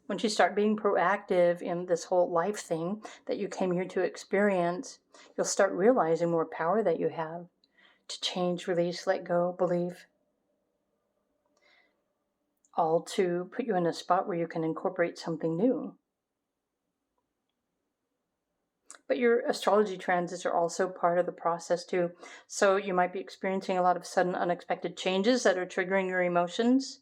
Once you start being proactive in this whole life thing that you came here to experience, you'll start realizing more power that you have to change, release, let go, believe, all to put you in a spot where you can incorporate something new. But your astrology transits are also part of the process too. So you might be experiencing a lot of sudden unexpected changes that are triggering your emotions,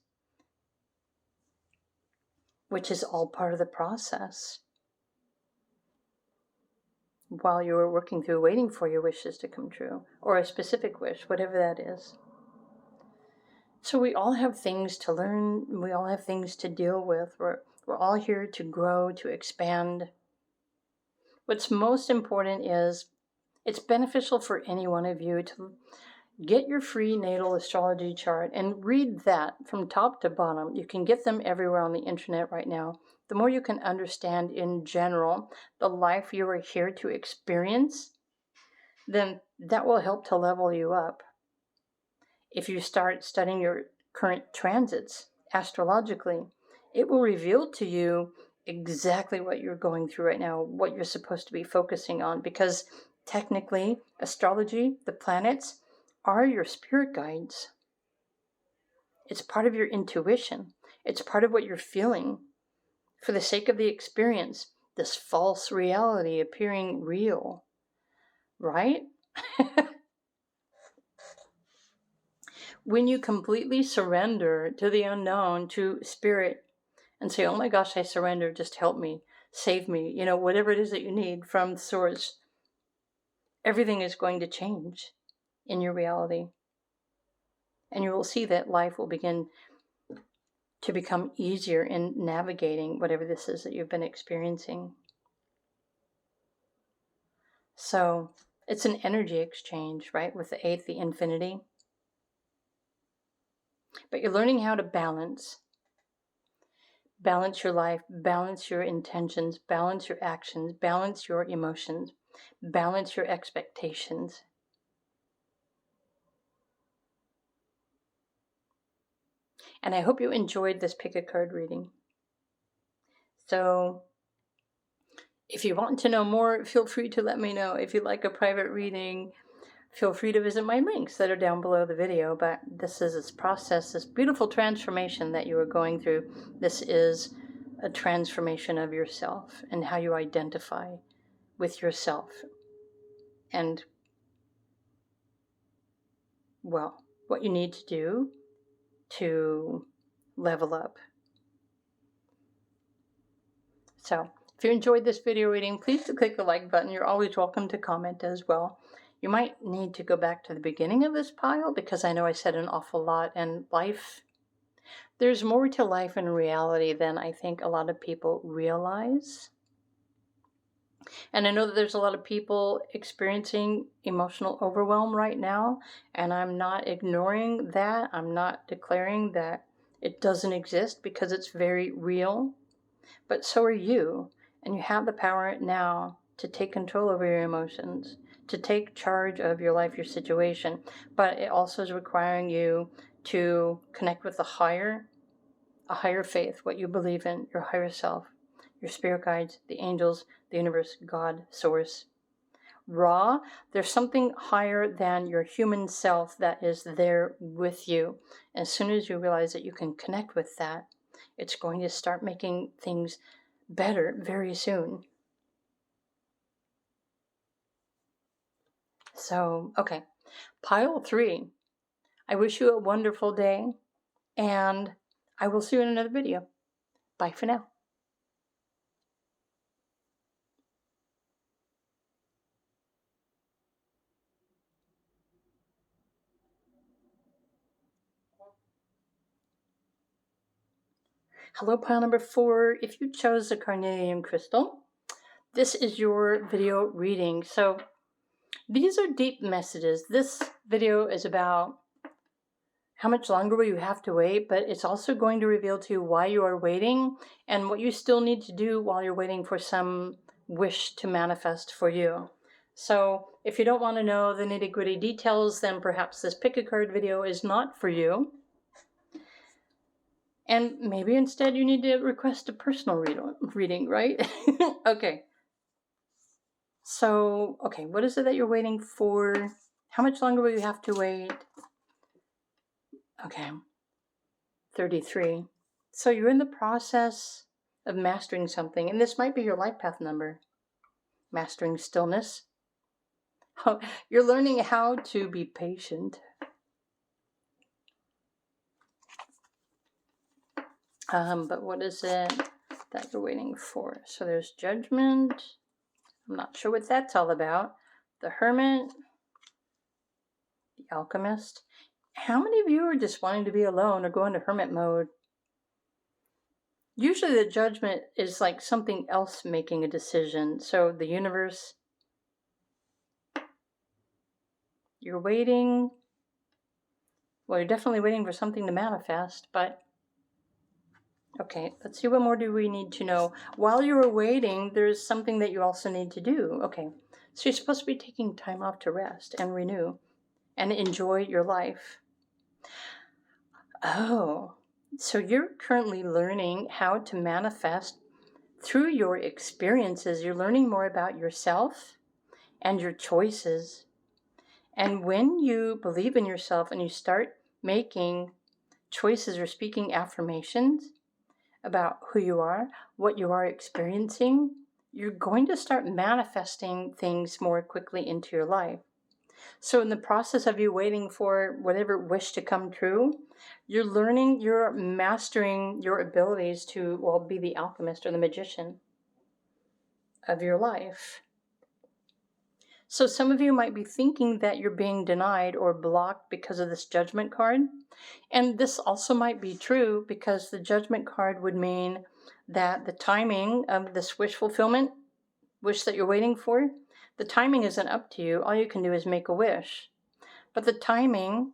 which is all part of the process. While you are working through waiting for your wishes to come true, or a specific wish, whatever that is. So we all have things to learn. We all have things to deal with. We're all here to grow, to expand. What's most important is it's beneficial for any one of you to get your free natal astrology chart and read that from top to bottom. You can get them everywhere on the internet right now. The more you can understand in general the life you are here to experience, then that will help to level you up. If you start studying your current transits astrologically, it will reveal to you exactly what you're going through right now, what you're supposed to be focusing on, because technically, astrology, the planets, are your spirit guides. It's part of your intuition. It's part of what you're feeling. For the sake of the experience, this false reality appearing real, right? When you completely surrender to the unknown, to spirit, and say, oh my gosh, I surrender, just help me, save me, whatever it is that you need from source, everything is going to change in your reality. And you will see that life will begin to become easier in navigating whatever this is that you've been experiencing. So it's an energy exchange, right, with the eighth, the infinity. But you're learning how to balance your life, balance your intentions, balance your actions, balance your emotions, balance your expectations. And I hope you enjoyed this pick a card reading. So if you want to know more, feel free to let me know. If you'd like a private reading, feel free to visit my links that are down below the video. But this is this process, this beautiful transformation that you are going through. This is a transformation of yourself and how you identify with yourself. And, well, what you need to do to level up. So if you enjoyed this video reading, please click the like button. You're always welcome to comment as well. You might need to go back to the beginning of this pile because I know I said an awful lot, and there's more to life and reality than I think a lot of people realize. And I know that there's a lot of people experiencing emotional overwhelm right now, and I'm not ignoring that. I'm not declaring that it doesn't exist, because it's very real. But so are you, and you have the power now to take control over your emotions, to take charge of your life, your situation. But it also is requiring you to connect with a higher faith, what you believe in, your higher self, your spirit guides, the angels, the universe, God, source. There's something higher than your human self that is there with you. As soon as you realize that you can connect with that, it's going to start making things better very soon. So, okay, pile 3. I wish you a wonderful day, and I will see you in another video. Bye for now. Hello, pile number 4. If you chose the Carnelian crystal, this is your video reading. So these are deep messages. This video is about how much longer will you have to wait, but it's also going to reveal to you why you are waiting and what you still need to do while you're waiting for some wish to manifest for you. So if you don't want to know the nitty-gritty details, then perhaps this pick a card video is not for you. And maybe instead you need to request a personal reading, right? Okay. So, what is it that you're waiting for? How much longer will you have to wait? Okay. 33. So you're in the process of mastering something, and this might be your life path number. Mastering stillness. You're learning how to be patient. But what is it that you're waiting for? So there's judgment. I'm not sure what that's all about. The hermit. The alchemist. How many of you are just wanting to be alone or go into hermit mode? Usually the judgment is like something else making a decision. So the universe, you're waiting. Well, you're definitely waiting for something to manifest, but okay, let's see, what more do we need to know? While you're waiting, there's something that you also need to do. Okay, so you're supposed to be taking time off to rest and renew and enjoy your life. Oh, so you're currently learning how to manifest through your experiences. You're learning more about yourself and your choices. And when you believe in yourself and you start making choices or speaking affirmations about who you are, what you are experiencing, you're going to start manifesting things more quickly into your life. So in the process of you waiting for whatever wish to come true, you're mastering your abilities to, well, be the alchemist or the magician of your life. So some of you might be thinking that you're being denied or blocked because of this judgment card. And this also might be true because the judgment card would mean that the timing of this wish fulfillment, wish that you're waiting for, the timing isn't up to you. All you can do is make a wish. But the timing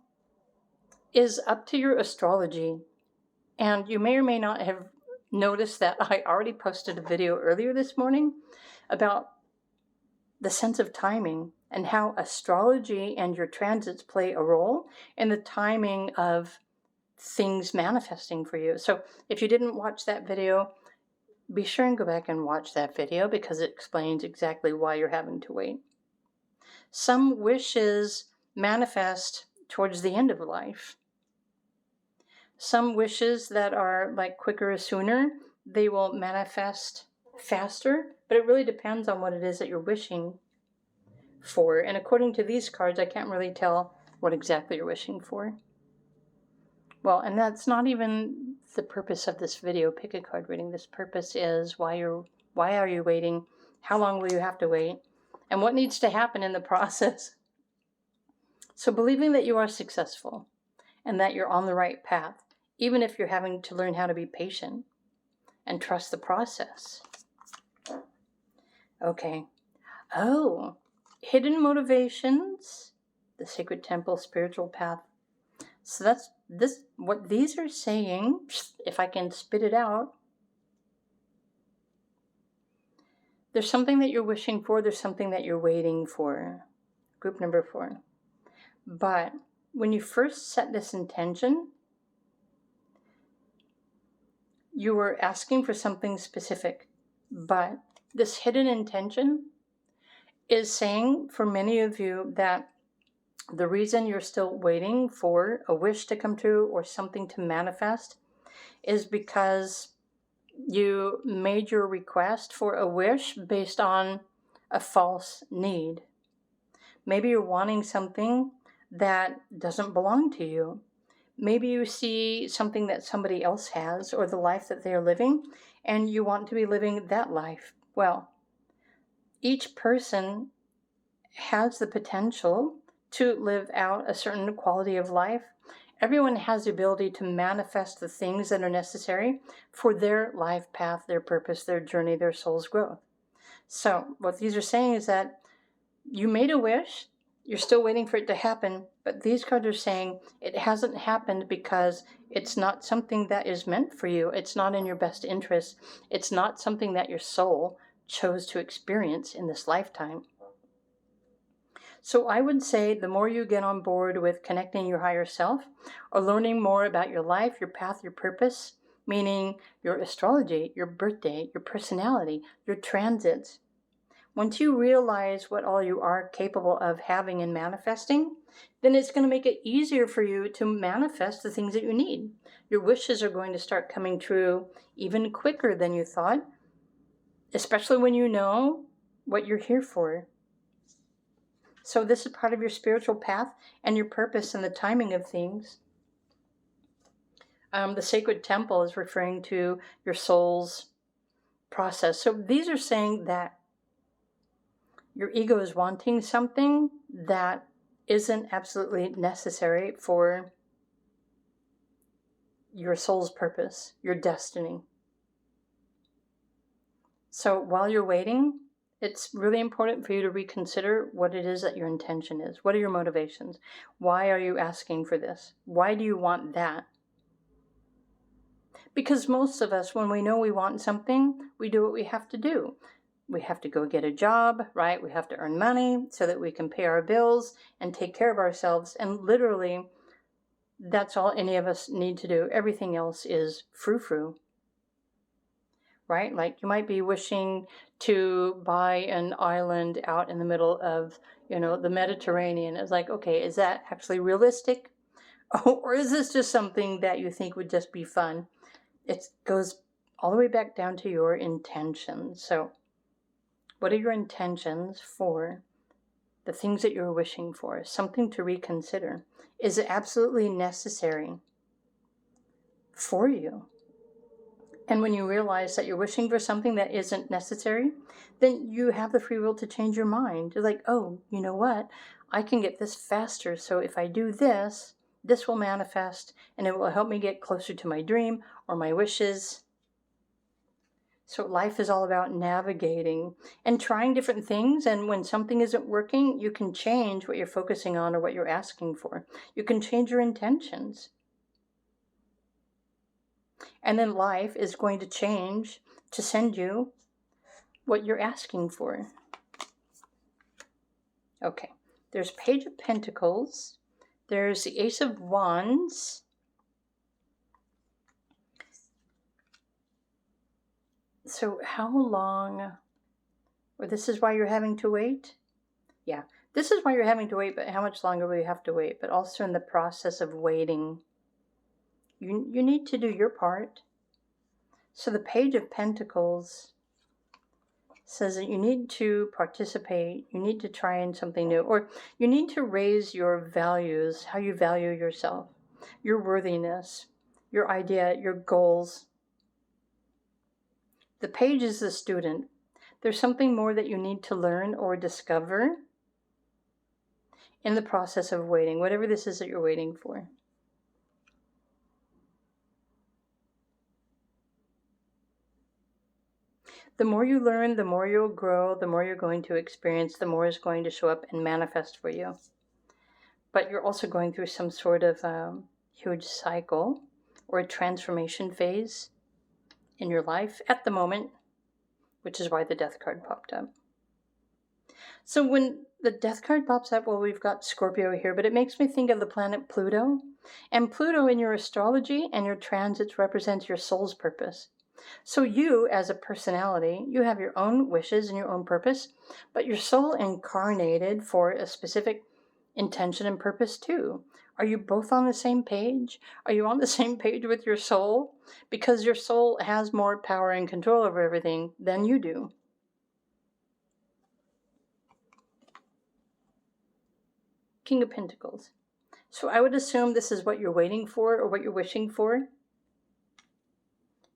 is up to your astrology. And you may or may not have noticed that I already posted a video earlier this morning about the sense of timing and how astrology and your transits play a role in the timing of things manifesting for you. So if you didn't watch that video, be sure and go back and watch that video because it explains exactly why you're having to wait. Some wishes manifest towards the end of life. Some wishes that are like quicker or sooner, they will manifest faster, but it really depends on what it is that you're wishing for. And according to these cards, I can't really tell what exactly you're wishing for. Well, and that's not even the purpose of this video, pick a card reading. This purpose is why are you waiting? How long will you have to wait? And what needs to happen in the process? So believing that you are successful and that you're on the right path, even if you're having to learn how to be patient and trust the process. Okay. Oh, hidden motivations, the sacred temple, spiritual path. So that's what these are saying, if I can spit it out. There's something that you're wishing for, there's something that you're waiting for. Group number 4. But when you first set this intention, you were asking for something specific. But this hidden intention is saying for many of you that the reason you're still waiting for a wish to come true or something to manifest is because you made your request for a wish based on a false need. Maybe you're wanting something that doesn't belong to you. Maybe you see something that somebody else has or the life that they're living, and you want to be living that life. Well, each person has the potential to live out a certain quality of life, Everyone has the ability to manifest the things that are necessary for their life path, their purpose, their journey, their soul's growth. So what these are saying is that you made a wish, you're still waiting for it to happen, but these cards are saying it hasn't happened because it's not something that is meant for you. It's not in your best interest. It's not something that your soul chose to experience in this lifetime. So I would say the more you get on board with connecting your higher self or learning more about your life, your path, your purpose, meaning your astrology, your birthday, your personality, your transits, once you realize what all you are capable of having and manifesting, then it's going to make it easier for you to manifest the things that you need. Your wishes are going to start coming true even quicker than you thought, especially when you know what you're here for. So this is part of your spiritual path and your purpose and the timing of things. The sacred temple is referring to your soul's process. So these are saying that your ego is wanting something that isn't absolutely necessary for your soul's purpose, your destiny. So while you're waiting, it's really important for you to reconsider what it is that your intention is. What are your motivations? Why are you asking for this? Why do you want that? Because most of us, when we know we want something, we do what we have to do. We have to go get a job, right? We have to earn money so that we can pay our bills and take care of ourselves. And literally, that's all any of us need to do. Everything else is frou-frou. Right? Like you might be wishing to buy an island out in the middle of, the Mediterranean. It's like, okay, is that actually realistic? Or is this just something that you think would just be fun? It goes all the way back down to your intentions. So what are your intentions for the things that you're wishing for? Something to reconsider. Is it absolutely necessary for you? And when you realize that you're wishing for something that isn't necessary, then you have the free will to change your mind. You're like, oh, you know what? I can get this faster. So if I do this, this will manifest and it will help me get closer to my dream or my wishes. So life is all about navigating and trying different things. And when something isn't working, you can change what you're focusing on or what you're asking for. You can change your intentions. And then life is going to change to send you what you're asking for. Okay, there's Page of Pentacles. There's the Ace of Wands. So how long, or this is why you're having to wait? Yeah, this is why you're having to wait, but how much longer will you have to wait? But also in the process of waiting, you need to do your part. So the Page of Pentacles says that you need to participate, you need to try in something new, or you need to raise your values, how you value yourself, your worthiness, your idea, your goals. The Page is the student. There's something more that you need to learn or discover in the process of waiting, whatever this is that you're waiting for. The more you learn, the more you'll grow, the more you're going to experience, the more is going to show up and manifest for you. But you're also going through some sort of huge cycle or a transformation phase in your life at the moment, which is why the Death card popped up. So when the Death card pops up, well, we've got Scorpio here, but it makes me think of the planet Pluto. And Pluto in your astrology and your transits represents your soul's purpose. So you, as a personality, you have your own wishes and your own purpose, but your soul incarnated for a specific intention and purpose too. Are you both on the same page? Are you on the same page with your soul? Because your soul has more power and control over everything than you do. King of Pentacles. So I would assume this is what you're waiting for or what you're wishing for.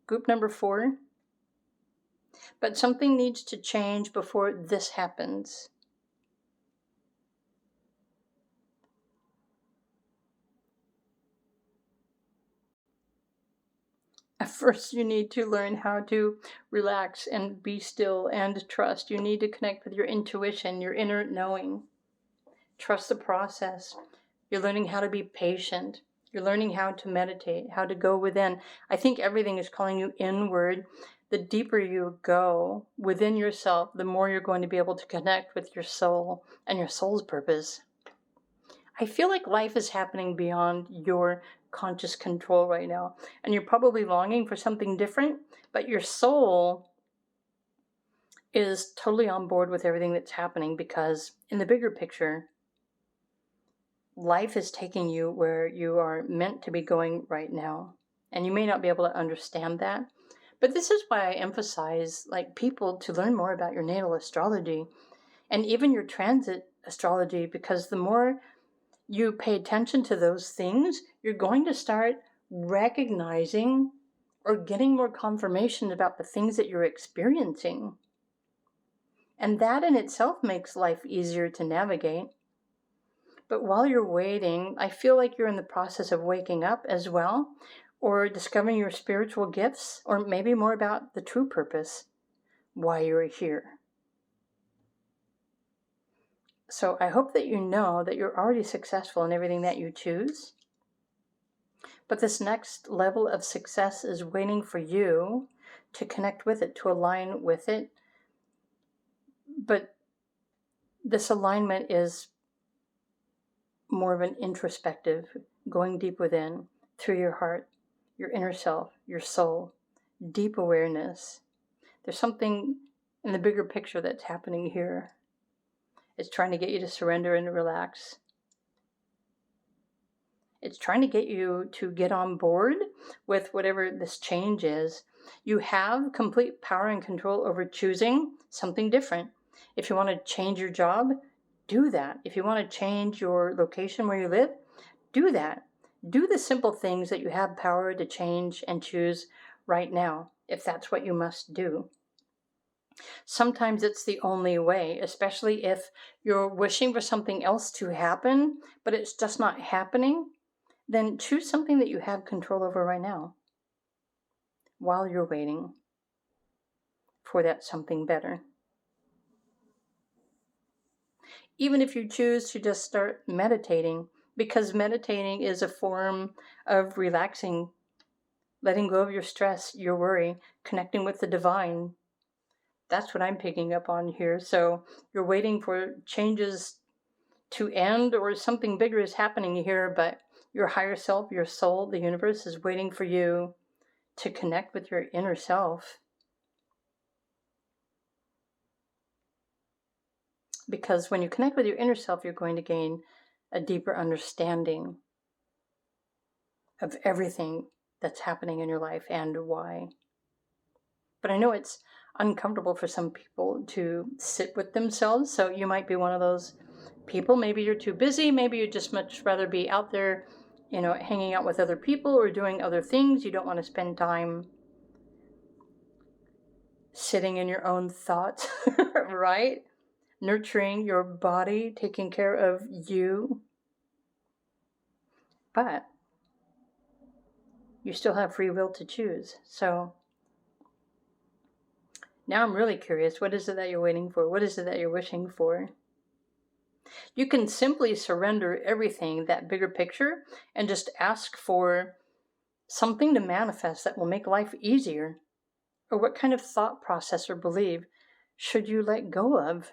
Group number 4. But something needs to change before this happens. First, you need to learn how to relax and be still and trust. You need to connect with your intuition, your inner knowing. Trust the process. You're learning how to be patient. You're learning how to meditate, how to go within. I think everything is calling you inward. The deeper you go within yourself, the more you're going to be able to connect with your soul and your soul's purpose. I feel like life is happening beyond your conscious control right now. And you're probably longing for something different, but your soul is totally on board with everything that's happening, because in the bigger picture, life is taking you where you are meant to be going right now. And you may not be able to understand that. But this is why I emphasize people to learn more about your natal astrology and even your transit astrology, because the more you pay attention to those things, you're going to start recognizing or getting more confirmation about the things that you're experiencing. And that in itself makes life easier to navigate. But while you're waiting, I feel like you're in the process of waking up as well, or discovering your spiritual gifts, or maybe more about the true purpose, why you're here. So I hope that you know that you're already successful in everything that you choose. But this next level of success is waiting for you to connect with it, to align with it. But this alignment is more of an introspective, going deep within, through your heart, your inner self, your soul, deep awareness. There's something in the bigger picture that's happening here. It's trying to get you to surrender and relax. It's trying to get you to get on board with whatever this change is. You have complete power and control over choosing something different. If you want to change your job, do that. If you want to change your location where you live, do that. Do the simple things that you have power to change and choose right now, if that's what you must do. Sometimes it's the only way, especially if you're wishing for something else to happen, but it's just not happening. Then choose something that you have control over right now while you're waiting for that something better. Even if you choose to just start meditating, because meditating is a form of relaxing, letting go of your stress, your worry, connecting with the divine. That's what I'm picking up on here. So you're waiting for changes to end, or something bigger is happening here, but your higher self, your soul, the universe is waiting for you to connect with your inner self. Because when you connect with your inner self, you're going to gain a deeper understanding of everything that's happening in your life and why. But I know it's uncomfortable for some people to sit with themselves, so you might be one of those people. Maybe you're too busy, maybe you'd just much rather be out there, hanging out with other people or doing other things. You don't want to spend time sitting in your own thoughts, right? Nurturing your body, taking care of you. But you still have free will to choose. So now I'm really curious, what is it that you're waiting for? What is it that you're wishing for? You can simply surrender everything, that bigger picture, and just ask for something to manifest that will make life easier. Or what kind of thought process or belief should you let go of?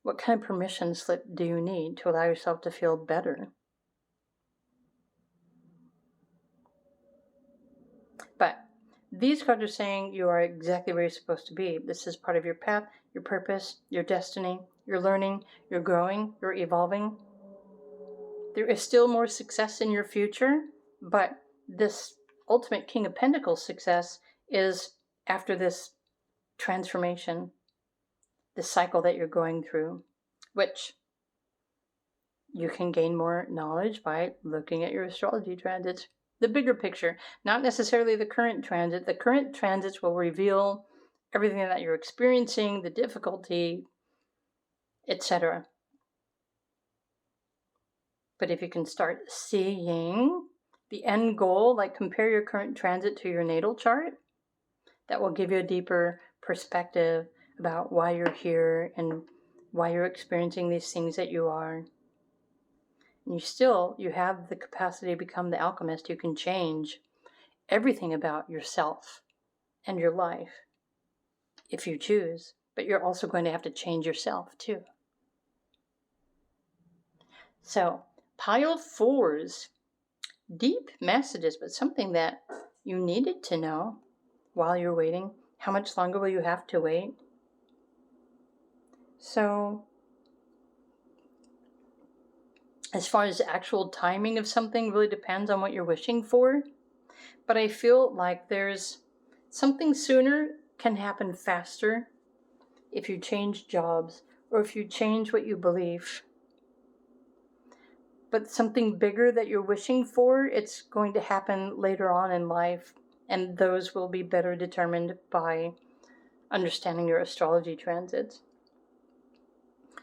What kind of permission slip do you need to allow yourself to feel better? But these cards are saying you are exactly where you're supposed to be. This is part of your path, your purpose, your destiny. You're learning, you're growing, you're evolving. There is still more success in your future, but this ultimate King of Pentacles success is after this transformation, this cycle that you're going through, which you can gain more knowledge by looking at your astrology transits. The bigger picture, not necessarily the current transit. The current transits will reveal everything that you're experiencing, the difficulty, etc. But if you can start seeing the end goal, like compare your current transit to your natal chart. That will give you a deeper perspective about why you're here and why you're experiencing these things that you are. And you have the capacity to become the alchemist. You can change everything about yourself and your life if you choose, but you're also going to have to change yourself too. So, pile 4s, deep messages, but something that you needed to know while you're waiting. How much longer will you have to wait? So, as far as the actual timing of something really depends on what you're wishing for. But I feel like there's something sooner can happen faster if you change jobs or if you change what you believe. But something bigger that you're wishing for, it's going to happen later on in life. And those will be better determined by understanding your astrology transits.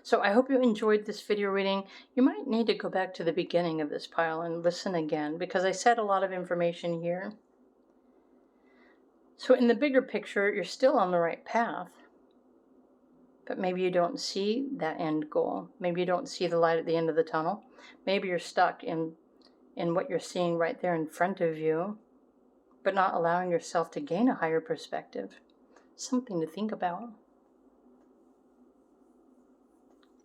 So I hope you enjoyed this video reading. You might need to go back to the beginning of this pile and listen again, because I said a lot of information here. So in the bigger picture, you're still on the right path. But maybe you don't see that end goal. Maybe you don't see the light at the end of the tunnel. Maybe you're stuck in what you're seeing right there in front of you, but not allowing yourself to gain a higher perspective. Something to think about.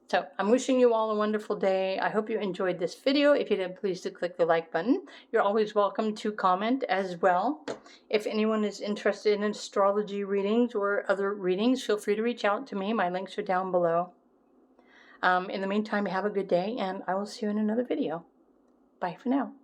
So I'm wishing you all a wonderful day. I hope you enjoyed this video. If you did, please do click the like button. You're always welcome to comment as well. If anyone is interested in astrology readings or other readings, feel free to reach out to me. My links are down below. In the meantime, have a good day, and I will see you in another video. Bye for now.